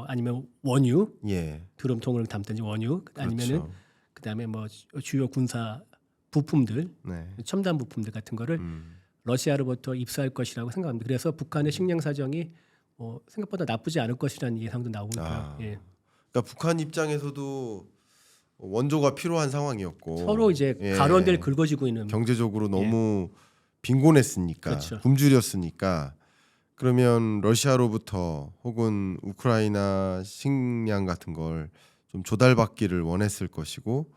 아니면 원유 예. 드럼통을 담든지 원유 아니면은 그렇죠. 그다음에 주요 군사 부품들 네. 첨단 부품들 같은 거를 러시아로부터 입수할 것이라고 생각합니다. 그래서 북한의 식량 사정이 생각보다 나쁘지 않을 것이라는 예상도 나오고 있고요. 예. 그러니까 북한 입장에서도 원조가 필요한 상황이었고 서로 이제 예. 가로안대를 긁어지고 있는 경제적으로 너무 빈곤했으니까 그렇죠. 굶주렸으니까, 그러면 러시아로부터 혹은 우크라이나 식량 같은 걸 좀 조달받기를 원했을 것이고,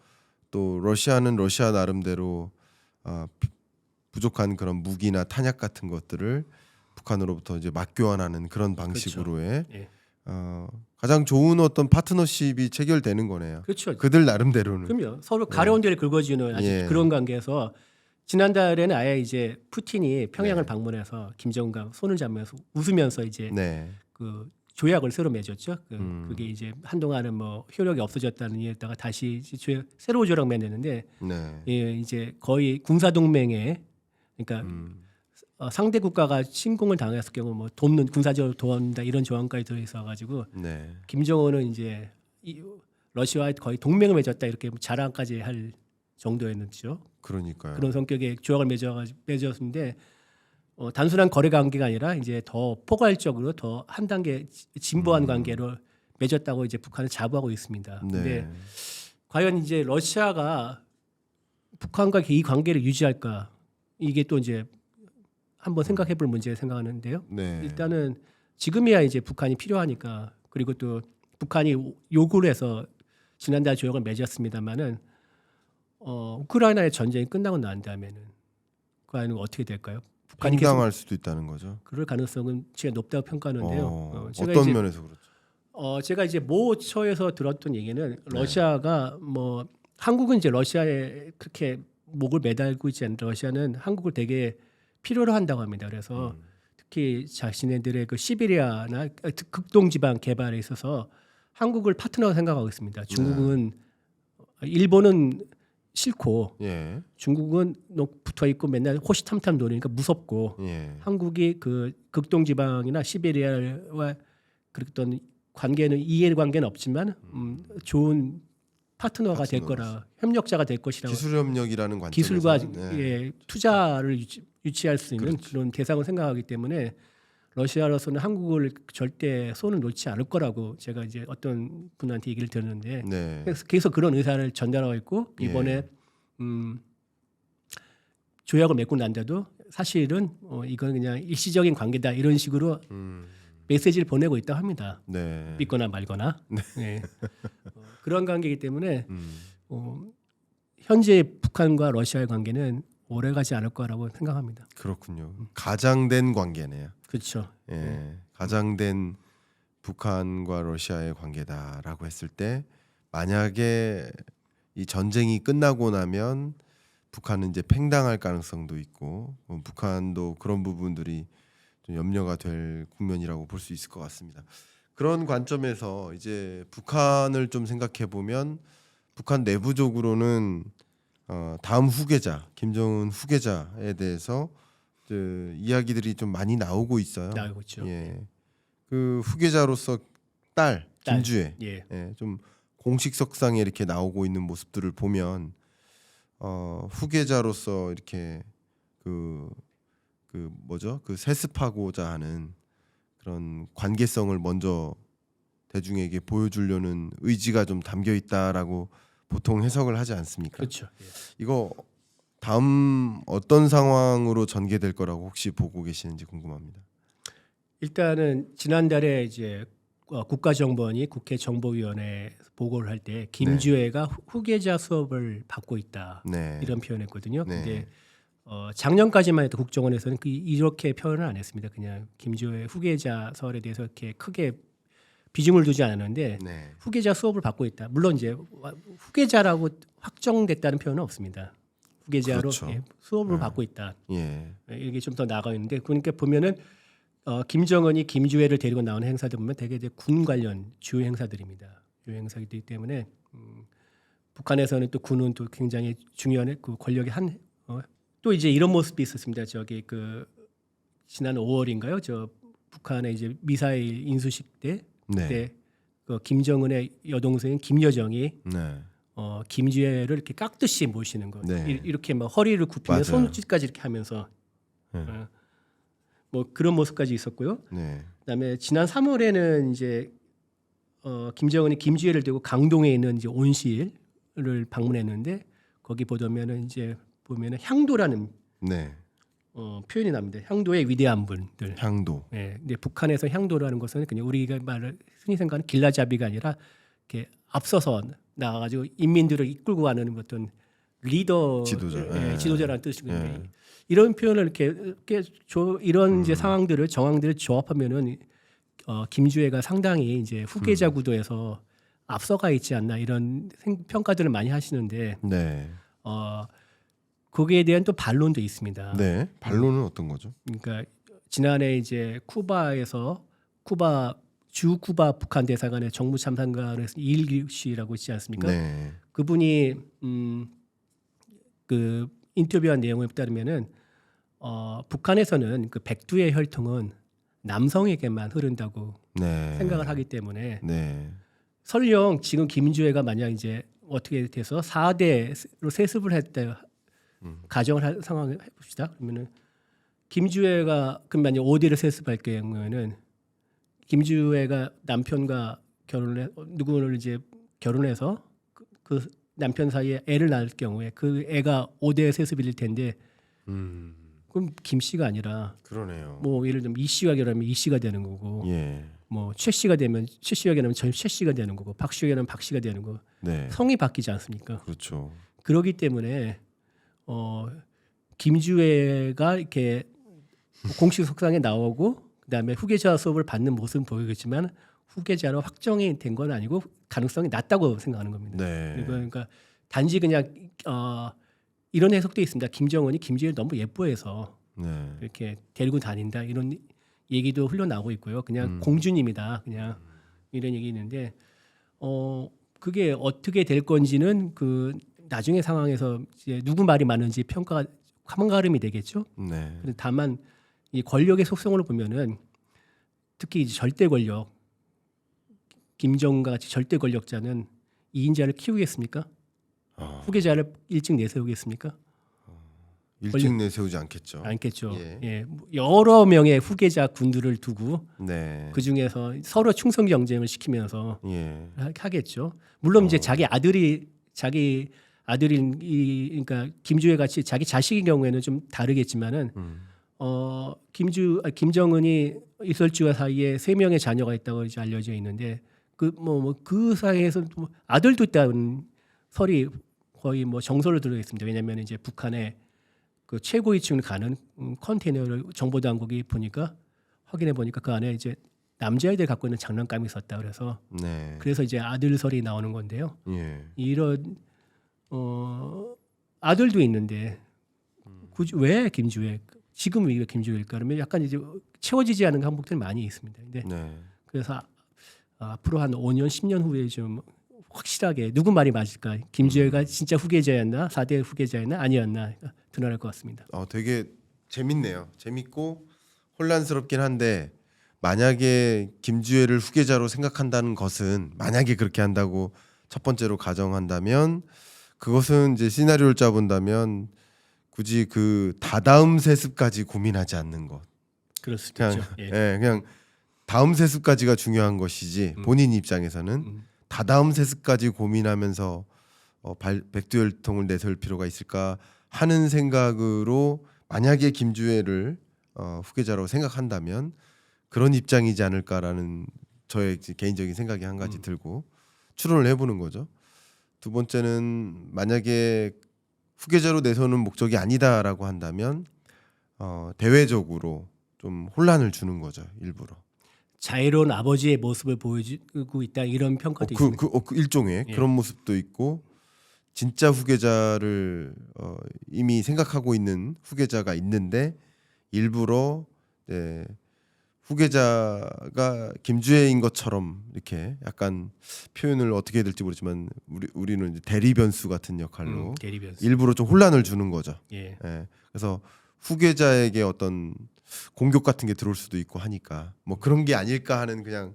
또 러시아는 러시아 나름대로 부족한 그런 무기나 탄약 같은 것들을 북한으로부터 이제 맞교환하는 그런 방식으로의 예. 가장 좋은 어떤 파트너십이 체결되는 거네요. 그렇죠. 그들 나름대로는. 그럼요. 서로 가려운데를 긁어주는 아주 예. 그런 관계에서 지난달에는 아예 이제 푸틴이 평양을 네. 방문해서 김정은과 손을 잡으면서 웃으면서 이제 네. 그 조약을 새로 맺었죠. 그게 이제 한동안은 뭐 효력이 없어졌다는 이유에다가 다시 새로 조약 맺었는데 네. 예, 이제 거의 군사 동맹에 그러니까 상대 국가가 침공을 당했을 경우 뭐 돕는 군사적으로 도와준다 이런 조항까지 들어 있어 가지고 네. 김정은은 이제 러시아와 거의 동맹을 맺었다 이렇게 자랑까지 할 정도였는지요. 그러니까요. 그런 성격의 조약을 맺었는데 단순한 거래 관계가 아니라 이제 더 포괄적으로 더 한 단계 진보한 관계로 맺었다고 이제 북한은 자부하고 있습니다. 네. 근데 과연 이제 러시아가 북한과 이 관계를 유지할까 이게 또 이제 한번 생각해볼 문제 생각하는데요. 네. 일단은 지금이야 이제 북한이 필요하니까 그리고 또 북한이 요구를 해서 지난달 조약을 맺었습니다만은 우크라이나의 전쟁이 끝나고 난 다음에는 과연 어떻게 될까요? 북한이 계속 팽당할 수도 있다는 거죠. 그럴 가능성은 제가 높다고 평가하는데요. 제가 어떤 이제 면에서 그렇죠? 제가 이제 모처에서 들었던 얘기는 러시아가 뭐 한국은 이제 러시아에 그렇게 목을 매달고 있지 않는 러시아는 한국을 되게 필요로 한다고 합니다. 그래서 특히 자신네들의 그 시베리아나 극동 지방 개발에 있어서 한국을 파트너로 생각하고 있습니다. 중국은 일본은 싫고 예. 중국은 붙어 있고 맨날 호시탐탐 노리니까 무섭고 예. 한국이 그 극동 지방이나 시베리아와 그랬던 관계는 이해 관계는 없지만 좋은 파트너가 될 거라 협력자가 될 것이라고 기술 협력이라는 관점에서 기술과 네. 예, 투자를 유치할 수 있는 그렇죠. 그런 대상을 생각하기 때문에 러시아로서는 한국을 절대 손을 놓지 않을 거라고 제가 이제 어떤 분한테 얘기를 들었는데 네. 그래서 계속 그런 의사를 전달하고 있고 이번에 조약을 맺고 난데도 사실은 이건 그냥 일시적인 관계다 이런 식으로 메시지를 보내고 있다고 합니다. 네. 믿거나 말거나 네. 그런 관계이기 때문에 현재 북한과 러시아의 관계는 오래가지 않을 거라고 생각합니다. 그렇군요. 가장된 관계네요. 그렇죠. 예. 가장된 북한과 러시아의 관계다라고 했을 때 만약에 이 전쟁이 끝나고 나면 북한은 이제 팽당할 가능성도 있고 북한도 그런 부분들이 좀 염려가 될 국면이라고 볼 수 있을 것 같습니다. 그런 관점에서 이제 북한을 좀 생각해 보면 북한 내부적으로는 다음 후계자 김정은 후계자에 대해서 이야기들이 좀 많이 나오고 있어요. 나오고 있죠. 예, 그 후계자로서 딸 김주애, 예. 예, 좀 공식석상에 이렇게 나오고 있는 모습들을 보면 후계자로서 이렇게 그 뭐죠? 그 세습하고자 하는 그런 관계성을 먼저 대중에게 보여주려는 의지가 좀 담겨 있다라고 보통 해석을 하지 않습니까? 그렇죠. 예. 이거 다음 어떤 상황으로 전개될 거라고 혹시 보고 계시는지 궁금합니다. 일단은 지난달에 이제 국가정보원이 국회 정보위원회 보고를 할 때 김주애가 후계자 수업을 받고 있다 네. 이런 표현했거든요. 네. 근데 작년까지만 해도 국정원에서는 이렇게 표현을 안 했습니다. 그냥 김주애 후계자 설에 대해서 이렇게 크게 비중을 두지 않았는데 네. 후계자 수업을 받고 있다. 물론 이제 후계자라고 확정됐다는 표현은 없습니다. 후계자로 그렇죠. 수업을 받고 있다. 예. 이게 좀 더 나가 있는데 그러니까 보면은 김정은이 김주애를 데리고 나오는 행사들 보면 대개 이제 군 관련 주요 행사들입니다. 주요 행사이기 때문에 북한에서는 또 군은 또 굉장히 중요한 그 권력의 또 이제 이런 모습이 있었습니다. 저기 그 지난 5월인가요? 저 북한의 이제 미사일 인수식 때 네. 그때 그 김정은의 여동생인 김여정이 네. 김주애를 이렇게 깍듯이 모시는 거. 네. 이렇게 막 허리를 굽히며 맞아요. 손짓까지 이렇게 하면서 네. 뭐 그런 모습까지 있었고요. 네. 그다음에 지난 3월에는 이제 김정은이 김주애를 들고 강동에 있는 이제 온실을 방문했는데 거기 보면은 이제 향도라는 네. 표현이 납니다. 향도의 위대한 분들. 향도. 예. 근데 북한에서 향도라는 것은 그냥 우리가 말을 흔히 생각하는 길라잡이가 아니라 이렇게 앞서서 나가가지고 인민들을 이끌고 가는 어떤 리더, 지도자. 지도자라는 뜻이거든요. 이런 표현을 이렇게 이런 이제 상황들을 정황들을 조합하면은 김주애가 상당히 이제 후계자 구도에서 앞서가 있지 않나 이런 평가들을 많이 하시는데 네. 거기에 대한 또 반론도 있습니다. 네. 반론은 어떤 거죠? 그러니까 지난해 이제 쿠바에서 쿠바 주쿠바 북한 대사관의 정무참관관에서 이일기 씨라고 있지 않습니까? 네. 그분이 그 인터뷰한 내용에 따르면은 북한에서는 그 백두의 혈통은 남성에게만 흐른다고 네. 생각을 하기 때문에 네. 설령 지금 김주애가 만약 이제 어떻게 돼서 4대로 세습을 했다 가정을 할 상황을 해봅시다. 그러면은 김주애가 그럼 만약 5대를 세습할 경우에는 김주애가 남편과 결혼을 누구를 이제 결혼해서 그 남편 사이에 애를 낳을 경우에 그 애가 5대 세습일 텐데 그럼 김 씨가 아니라 그러네요. 뭐 예를 들면 이 씨가 결혼하면 이 씨가 되는 거고 예. 뭐 최 씨가 되면 최 씨가 결혼하면 최 씨가 되는 거고 박 씨가 결혼하면 박 씨가 되는 거고 네. 성이 바뀌지 않습니까? 그렇죠. 그렇기 때문에 김주애가 이렇게 공식 석상에 나오고 그다음에 후계자 수업을 받는 모습은 보이겠지만 후계자로 확정이 된 건 아니고 가능성이 낮다고 생각하는 겁니다. 네. 그러니까 단지 그냥 이런 해석도 있습니다. 김정은이 김주애를 너무 예뻐해서 네. 이렇게 데리고 다닌다 이런 얘기도 흘러나오고 있고요. 그냥 공주님이다 그냥 이런 얘기 있는데 그게 어떻게 될 건지는 그 나중에 상황에서 이제 누구 말이 많은지 평가가 한가름이 되겠죠. 네. 그런데 다만 이 권력의 속성을 보면은 특히 이제 절대 권력 김정은과 같이 절대 권력자는 이인자를 키우겠습니까? 후계자를 일찍 내세우겠습니까? 일찍 내세우지 않겠죠. 않겠죠. 예. 예. 여러 명의 후계자 군들을 두고 네. 그 중에서 서로 충성 경쟁을 시키면서 예. 하겠죠. 물론 이제 자기 아들이 그러니까 김주애 같이 자기 자식인 경우에는 좀 다르겠지만은 김정은이 이설주와 사이에 3명의 자녀가 있다고 이제 알려져 있는데 그 사이에서 뭐 아들도 있다는 설이 거의 뭐 정설로 들어 있습니다. 왜냐하면 이제 북한의 그 최고위층을 가는 컨테이너를 정보당국이 확인해 보니까 그 안에 이제 남자애들 갖고 있는 장난감이 있었다 그래서 네. 이제 아들설이 나오는 건데요. 예. 이런 아들도 있는데 굳이 왜 김주애 지금 왜 김주애일까 그러면 약간 이제 채워지지 않은 항목들이 많이 있습니다. 근데 네. 그래서 앞으로 한 5년 10년 후에 좀 확실하게 누구 말이 맞을까 김주애가 진짜 후계자였나 4대 후계자였나 아니었나 드러날 것 같습니다. 되게 재밌네요. 재밌고 혼란스럽긴 한데 만약에 김주애를 후계자로 생각한다는 것은 만약에 그렇게 한다고 첫 번째로 가정한다면 그것은 이제 시나리오를 짜본다면 굳이 그 다다음 세습까지 고민하지 않는 것. 그럴 수도 그냥 있죠. 예. 그냥 다음 세습까지가 중요한 것이지 본인 입장에서는 다다음 세습까지 고민하면서 백두혈통을 내세울 필요가 있을까 하는 생각으로 만약에 김주애를 후계자로 생각한다면 그런 입장이지 않을까라는 저의 개인적인 생각이 한 가지 들고 추론을 해보는 거죠. 두 번째는 만약에 후계자로 내세우는 목적이 아니다라고 한다면 대외적으로 좀 혼란을 주는 거죠. 일부러. 자유로운 아버지의 모습을 보여주고 있다 이런 평가도 있습니다. 그 일종의 예. 그런 모습도 있고 진짜 후계자를 이미 생각하고 있는 후계자가 있는데 일부러 후계자가 김주애인 것처럼 이렇게 약간 표현을 어떻게 해야 될지 모르지만 우리는 이제 대리 변수 같은 역할로 대리 변수. 일부러 좀 혼란을 주는 거죠. 예. 예. 그래서 후계자에게 어떤 공격 같은 게 들어올 수도 있고 하니까 뭐 그런 게 아닐까 하는 그냥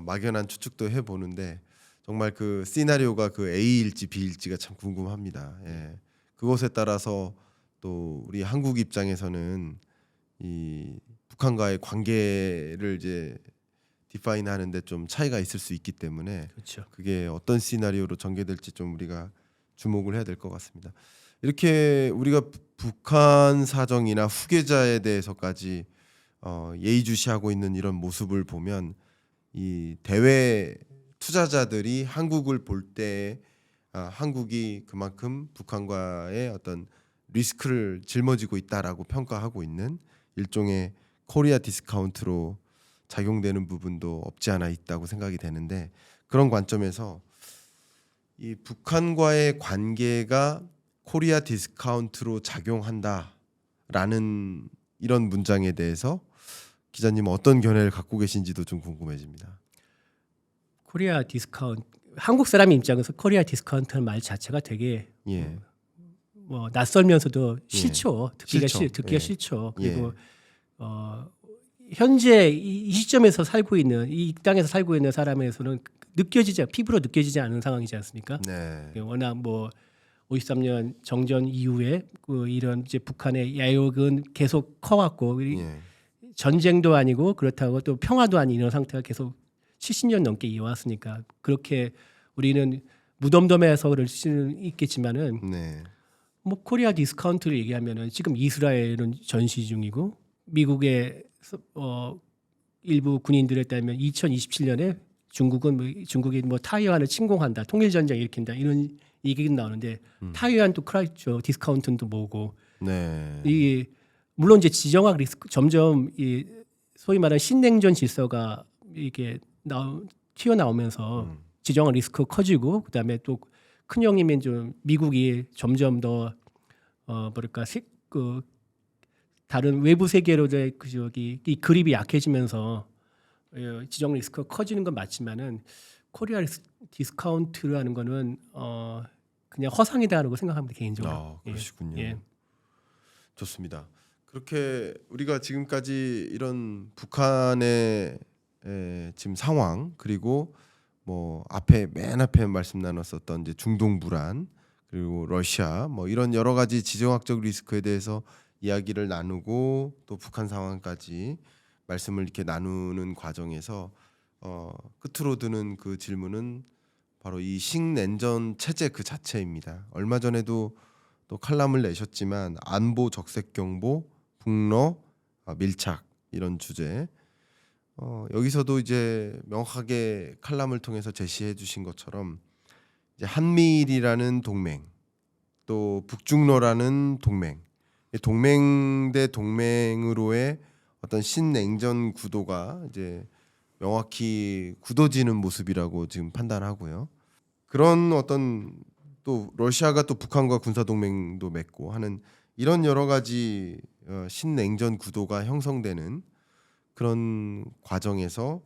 막연한 추측도 해보는데 정말 그 시나리오가 그 A일지 B일지가 참 궁금합니다. 예. 그것에 따라서 또 우리 한국 입장에서는 이 북한과의 관계를 이제 디파인하는데 좀 차이가 있을 수 있기 때문에 그렇죠. 그게 어떤 시나리오로 전개될지 좀 우리가 주목을 해야 될 것 같습니다. 이렇게 우리가 북한 사정이나 후계자에 대해서까지 예의주시하고 있는 이런 모습을 보면 이 대외 투자자들이 한국을 볼 때 한국이 그만큼 북한과의 어떤 리스크를 짊어지고 있다라고 평가하고 있는 일종의 코리아 디스카운트로 작용되는 부분도 없지 않아 있다고 생각이 되는데 그런 관점에서 이 북한과의 관계가 코리아 디스카운트로 작용한다라는 이런 문장에 대해서 기자님은 어떤 견해를 갖고 계신지도 좀 궁금해집니다. 코리아 디스카운트 한국 사람 입장에서 코리아 디스카운트는 말 자체가 되게 예. 뭐 낯설면서도 싫죠. 듣기가 싫죠. 듣기가 예. 싫죠. 그리고 현재 이 시점에서 살고 있는 이 땅에서 살고 있는 사람에서는 피부로 느껴지지 않는 상황이지 않습니까? 네. 워낙 뭐 53년 정전 이후에 그 이런 이제 북한의 야욕은 계속 커왔고 예. 전쟁도 아니고 그렇다고 또 평화도 아닌 이런 상태가 계속 70년 넘게 이어왔으니까 그렇게 우리는 무덤덤해서 그럴 수는 있겠지만은 네. 뭐 코리아 디스카운트를 얘기하면은 지금 이스라엘은 전시 중이고 미국의 일부 군인들에 따르면 2027년에 중국이 뭐 타이완을 침공한다, 통일 전쟁 일으킨다 이런 얘기가 나오는데 타이완도 크라이죠, 디스카운트는 또 뭐고 네. 이 물론 이제 지정학 리스크 점점 이 소위 말하는 신냉전 질서가 이게 튀어나오면서 지정학 리스크 커지고 그다음에 또 큰 형님인 좀 미국이 점점 더 뭐랄까 그 다른 외부 세계로의 그 저기 이 그립이 약해지면서 지정 리스크가 커지는 건 맞지만은 코리아 디스카운트라는 거는 그냥 허상이다라고 생각합니다 개인적으로. 그러시군요. 예. 좋습니다. 그렇게 우리가 지금까지 이런 북한의 지금 상황 그리고 뭐 맨 앞에 말씀 나눴었던 이제 중동 불안 그리고 러시아 뭐 이런 여러 가지 지정학적 리스크에 대해서 이야기를 나누고 또 북한 상황까지 말씀을 이렇게 나누는 과정에서 끝으로 드는 그 질문은 바로 이 신냉전 체제 그 자체입니다. 얼마 전에도 또 칼럼을 내셨지만 안보 적색 경보 북러 밀착 이런 주제 여기서도 이제 명확하게 칼럼을 통해서 제시해 주신 것처럼 이제 한미일이라는 동맹 또 북중러라는 동맹 대 동맹으로의 어떤 신냉전 구도가 이제 명확히 굳어지는 모습이라고 지금 판단하고요. 그런 어떤 또 러시아가 또 북한과 군사 동맹도 맺고 하는 이런 여러 가지 신냉전 구도가 형성되는 그런 과정에서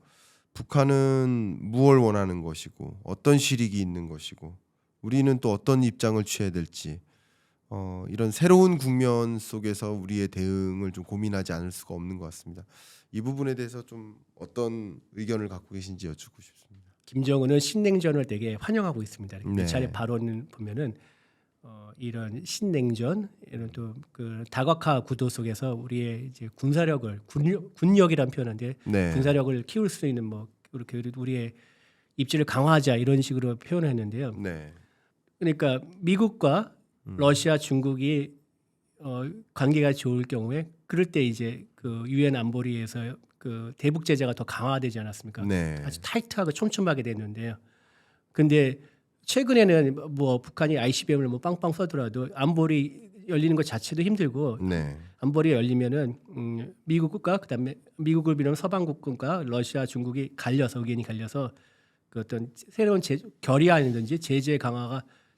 북한은 무엇을 원하는 것이고 어떤 실익이 있는 것이고 우리는 또 어떤 입장을 취해야 될지 이런 새로운 국면 속에서 우리의 대응을 좀 고민하지 않을 수가 없는 것 같습니다. 이 부분에 대해서 좀 어떤 의견을 갖고 계신지 여쭙고 싶습니다. 김정은은 신냉전을 되게 환영하고 있습니다. 네. 자료 발언을 보면은 이런 신냉전 이런 또 그 다각화 구도 속에서 우리의 이제 군력이란 표현인데 네. 군사력을 키울 수 있는 뭐 이렇게 우리의 입지를 강화하자 이런 식으로 표현했는데요. 네. 그러니까 미국과 러시아, 중국이 관계가 좋을 경우에 그럴 때 이제 그 유엔 안보리에서 그 대북 제재가 더 강화되지 않았습니까? 네. 아주 타이트하고 촘촘하게 됐는데요. 근데 최근에는 뭐 북한이 ICBM을 뭐 빵빵 쏘더라도 안보리 열리는 것 자체도 힘들고 네. 안보리 열리면은 미국과 그다음에 미국을 비롯한 서방국과 러시아, 중국이 의견이 갈려서 그 어떤 새로운 결의안이든지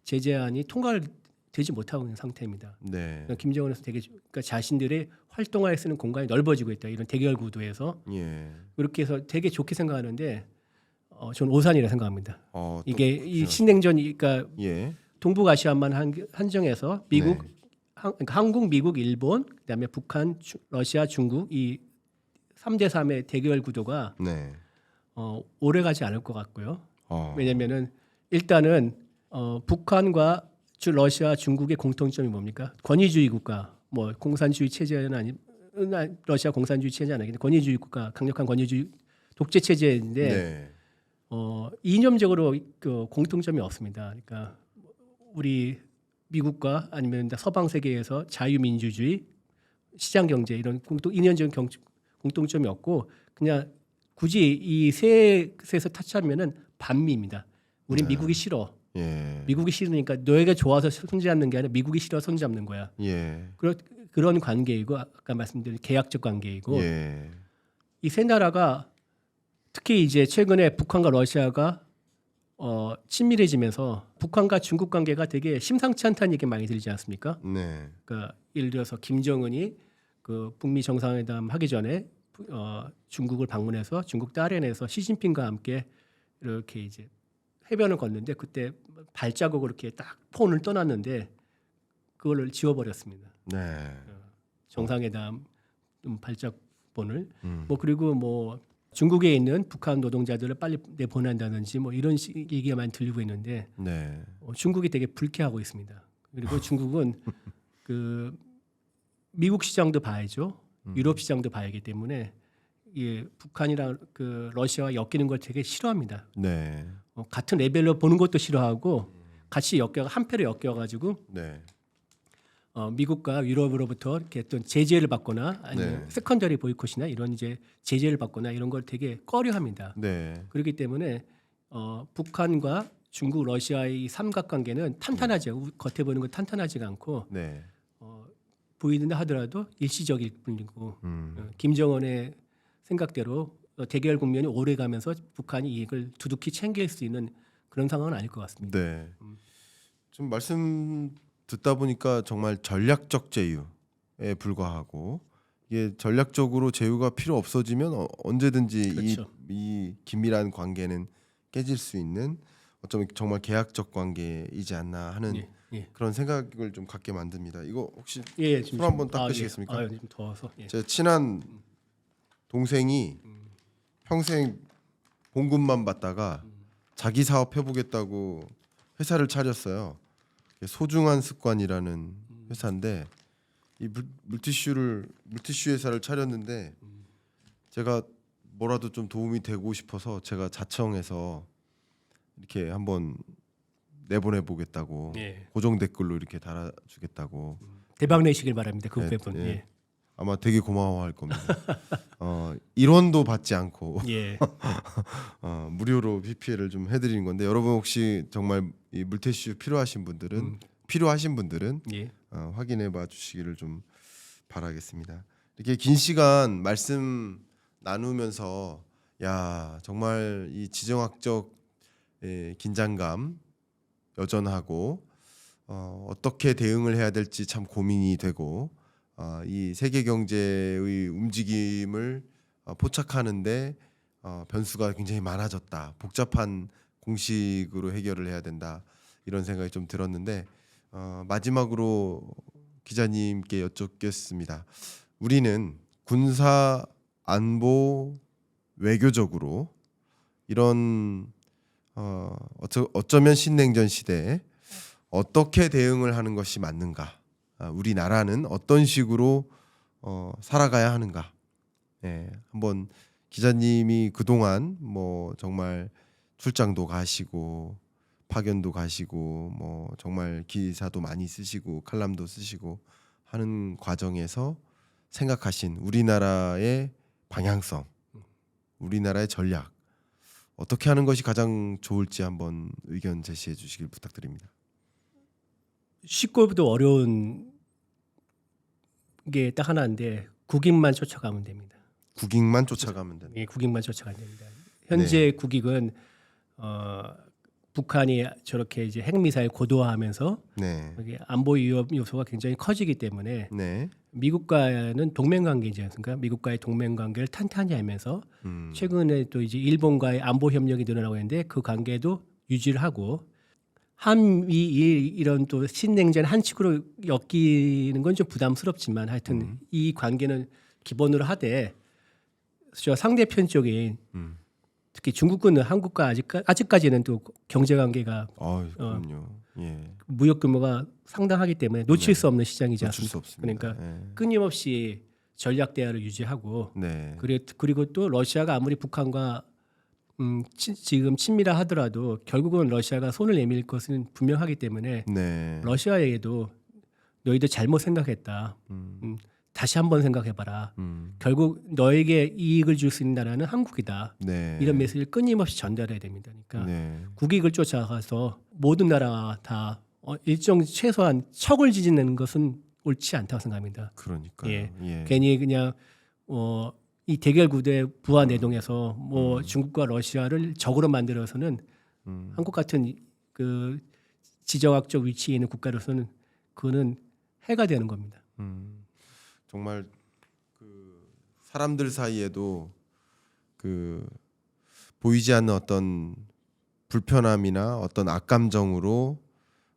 제재안이 통과를 되지 못하고 있는 상태입니다. 네. 그러니까 김정은에서 되게 그러니까 자신들의 활동할 수 있는 공간이 넓어지고 있다. 이런 대결 구도에서 예. 그렇게 해서 되게 좋게 생각하는데 저는 오산이라 생각합니다. 또 이게 이 신냉전이 그러니까 예. 동북아시아만 한정해서 미국, 네. 그러니까 한국, 미국, 일본, 그다음에 북한, 러시아, 중국 이 3대 3의 대결 구도가 네. 오래 가지 않을 것 같고요. 어. 왜냐하면은 일단은 북한과 러시아, 중국의 공통점이 뭡니까? 권위주의 국가, 뭐 공산주의 체제는 아니, 러시아 공산주의 체제 아니긴 권위주의 국가, 강력한 권위주의 독재 체제인데 네. 이념적으로 그 공통점이 없습니다. 그러니까 우리 미국과 아니면 서방 세계에서 자유민주주의, 시장 경제 이런 이념적인 공통점이 없고 그냥 굳이 이 셋에서 타치하면은 반미입니다. 우린 미국이 싫어. 예. 미국이 싫으니까 너에게 좋아서 손잡는 게 아니라 미국이 싫어 손잡는 거야. 예. 그런 관계이고 아까 말씀드린 계약적 관계이고 예. 이 세 나라가 특히 이제 최근에 북한과 러시아가 친밀해지면서 북한과 중국 관계가 되게 심상치 않다는 얘기 많이 들리지 않습니까? 네. 그러니까 예를 들어서 김정은이 그 북미 정상회담 하기 전에 중국을 방문해서 중국 다롄에서 시진핑과 함께 이렇게 이제 해변을 걷는데 그때 발자국으로 이렇게 딱 폰을 떠났는데 그걸 지워버렸습니다. 네. 정상회담 발자폰을 뭐 그리고 뭐 중국에 있는 북한 노동자들을 빨리 내보낸다든지 뭐 이런 얘기가 많이 들리고 있는데 네. 중국이 되게 불쾌하고 있습니다. 그리고 중국은 그 미국 시장도 봐야죠. 유럽 시장도 봐야 하기 때문에 이 북한이랑 그 러시아와 엮이는 걸 되게 싫어합니다. 네. 같은 레벨로 보는 것도 싫어하고 같이 한 패로 엮여가지고 네. 미국과 유럽으로부터 이렇게 어떤 제재를 받거나 아니면 네. 세컨더리 보이콧이나 이런 이제 제재를 받거나 이런 걸 되게 꺼려합니다. 네. 그렇기 때문에 북한과 중국, 러시아의 삼각관계는 탄탄하죠. 겉에 보이는 건 탄탄하지가 않고 네. 보이는다 하더라도 일시적일 뿐이고 김정은의 생각대로 대결 국면이 오래가면서 북한이 이익을 두둑히 챙길 수 있는 그런 상황은 아닐 것 같습니다. 네. 좀 말씀 듣다 보니까 정말 전략적 제휴에 불과하고 이게 전략적으로 제휴가 필요 없어지면 언제든지 그렇죠. 이 긴밀한 관계는 깨질 수 있는 어쩌면 정말 계약적 관계이지 않나 하는 예, 예. 그런 생각을 좀 갖게 만듭니다. 이거 혹시 예, 손 한번 닦으시겠습니까? 좀 더워서. 예. 제 친한 동생이 평생 봉급만 받다가 자기 사업 해보겠다고 회사를 차렸어요. 소중한 습관이라는 회사인데 이 물티슈 회사를 차렸는데 제가 뭐라도 좀 도움이 되고 싶어서 제가 자청해서 이렇게 한번 내보내 보겠다고 예. 고정 댓글로 이렇게 달아주겠다고 대박 내시길 바랍니다. 그 네, 부분. 네. 예. 아마 되게 고마워할 겁니다. 1원도 받지 않고 예. 무료로 PPL을 좀 해드리는 건데 여러분 혹시 정말 이 물티슈 필요하신 분들은 예. 확인해봐 주시기를 좀 바라겠습니다. 이렇게 긴 시간 말씀 나누면서 야 정말 이 지정학적 긴장감 여전하고 어떻게 대응을 해야 될지 참 고민이 되고 이 세계 경제의 움직임을 포착하는데 변수가 굉장히 많아졌다. 복잡한 공식으로 해결을 해야 된다. 이런 생각이 좀 들었는데 마지막으로 기자님께 여쭙겠습니다. 우리는 군사 안보 외교적으로 이런 어쩌면 신냉전 시대에 어떻게 대응을 하는 것이 맞는가? 우리나라는 어떤 식으로 살아가야 하는가? 한번 기자님이 그동안 뭐 정말 출장도 가시고 파견도 가시고 뭐 정말 기사도 많이 쓰시고 칼럼도 쓰시고 하는 과정에서 생각하신 우리나라의 방향성, 우리나라의 전략 어떻게 하는 것이 가장 좋을지 한번 의견 제시해 주시길 부탁드립니다. 쉽고도 어려운 게 딱 하나인데 국익만 쫓아가면 됩니다. 국익만 쫓아가면 된다. 예, 국익만 쫓아가면 됩니다. 현재 국익은 북한이 저렇게 이제 핵미사일 고도화하면서 네, 여기 안보 위협 요소가 굉장히 커지기 때문에 네, 미국과는 동맹관계이지 않습니까? 미국과의 동맹관계를 탄탄히 하면서 최근에 또 이제 일본과의 안보 협력이 늘어나고 있는데 그 관계도 유지를 하고 한미일 이런 또 신냉전 한 축으로 엮이는 건 좀 부담스럽지만 하여튼 이 관계는 기본으로 하되 저 상대편 쪽인 특히 중국은 한국과 아직까지는 또 경제 관계가 그럼요. 예, 무역 규모가 상당하기 때문에 놓칠 수 없는 시장이지 놓칠 수 않습니까? 없습니다. 그러니까 끊임없이 전략 대화를 유지하고 네, 그리고 또 러시아가 아무리 북한과 지금 친밀하 하더라도 결국은 러시아가 손을 내밀 것은 분명하기 때문에 네, 러시아에게도 너희들 잘못 생각했다. 다시 한번 생각해봐라. 결국 너에게 이익을 줄 수 있는 나라는 한국이다. 네, 이런 메시지를 끊임없이 전달해야 됩니다. 그러니까 네, 국익을 쫓아가서 모든 나라와 다 일정 최소한 척을 지지는 것은 옳지 않다고 생각합니다. 그러니까요. 예. 예, 괜히 그냥 이 대결 구도에 부하 내동해서 뭐 중국과 러시아를 적으로 만들어서는 한국 같은 그 지정학적 위치에 있는 국가로서는 그거는 해가 되는 겁니다. 정말 그 사람들 사이에도 그 보이지 않는 어떤 불편함이나 어떤 악감정으로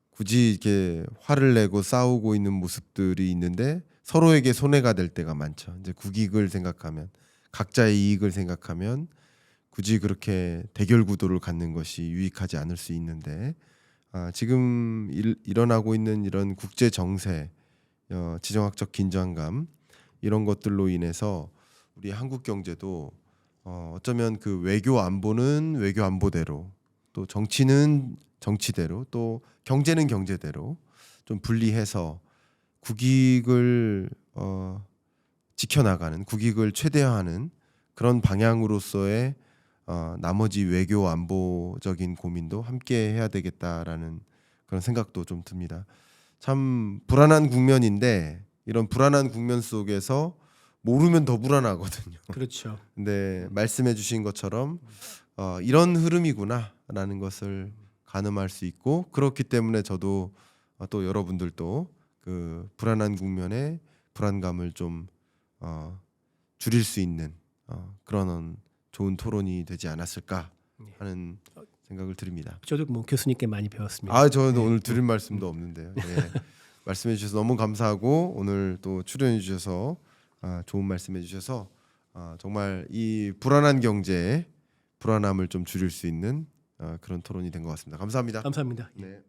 굳이 이렇게 화를 내고 싸우고 있는 모습들이 있는데 서로에게 손해가 될 때가 많죠. 이제 국익을 생각하면 각자의 이익을 생각하면 굳이 그렇게 대결 구도를 갖는 것이 유익하지 않을 수 있는데 지금 일어나고 있는 이런 국제 정세, 지정학적 긴장감 이런 것들로 인해서 우리 한국 경제도 어쩌면 그 외교 안보는 외교 안보대로 또 정치는 정치대로 또 경제는 경제대로 좀 분리해서 국익을 지켜나가는 국익을 최대화하는 그런 방향으로서의 나머지 외교 안보적인 고민도 함께 해야 되겠다라는 그런 생각도 좀 듭니다. 참 불안한 국면인데 이런 불안한 국면 속에서 모르면 더 불안하거든요. 그렇죠. 근데 말씀해 주신 것처럼 이런 흐름이구나라는 것을 가늠할 수 있고 그렇기 때문에 저도 또 여러분들도 그 불안한 국면에 불안감을 좀 줄일 수 있는 그런 좋은 토론이 되지 않았을까 하는 생각을 드립니다. 저도 뭐 교수님께 많이 배웠습니다. 저는 오늘 드릴 말씀도 없는데요. 말씀해 주셔서 너무 감사하고 오늘 또 출연해 주셔서 좋은 말씀해 주셔서 정말 이 불안한 경제에 불안함을 좀 줄일 수 있는 그런 토론이 된 것 같습니다. 감사합니다. 감사합니다. 네.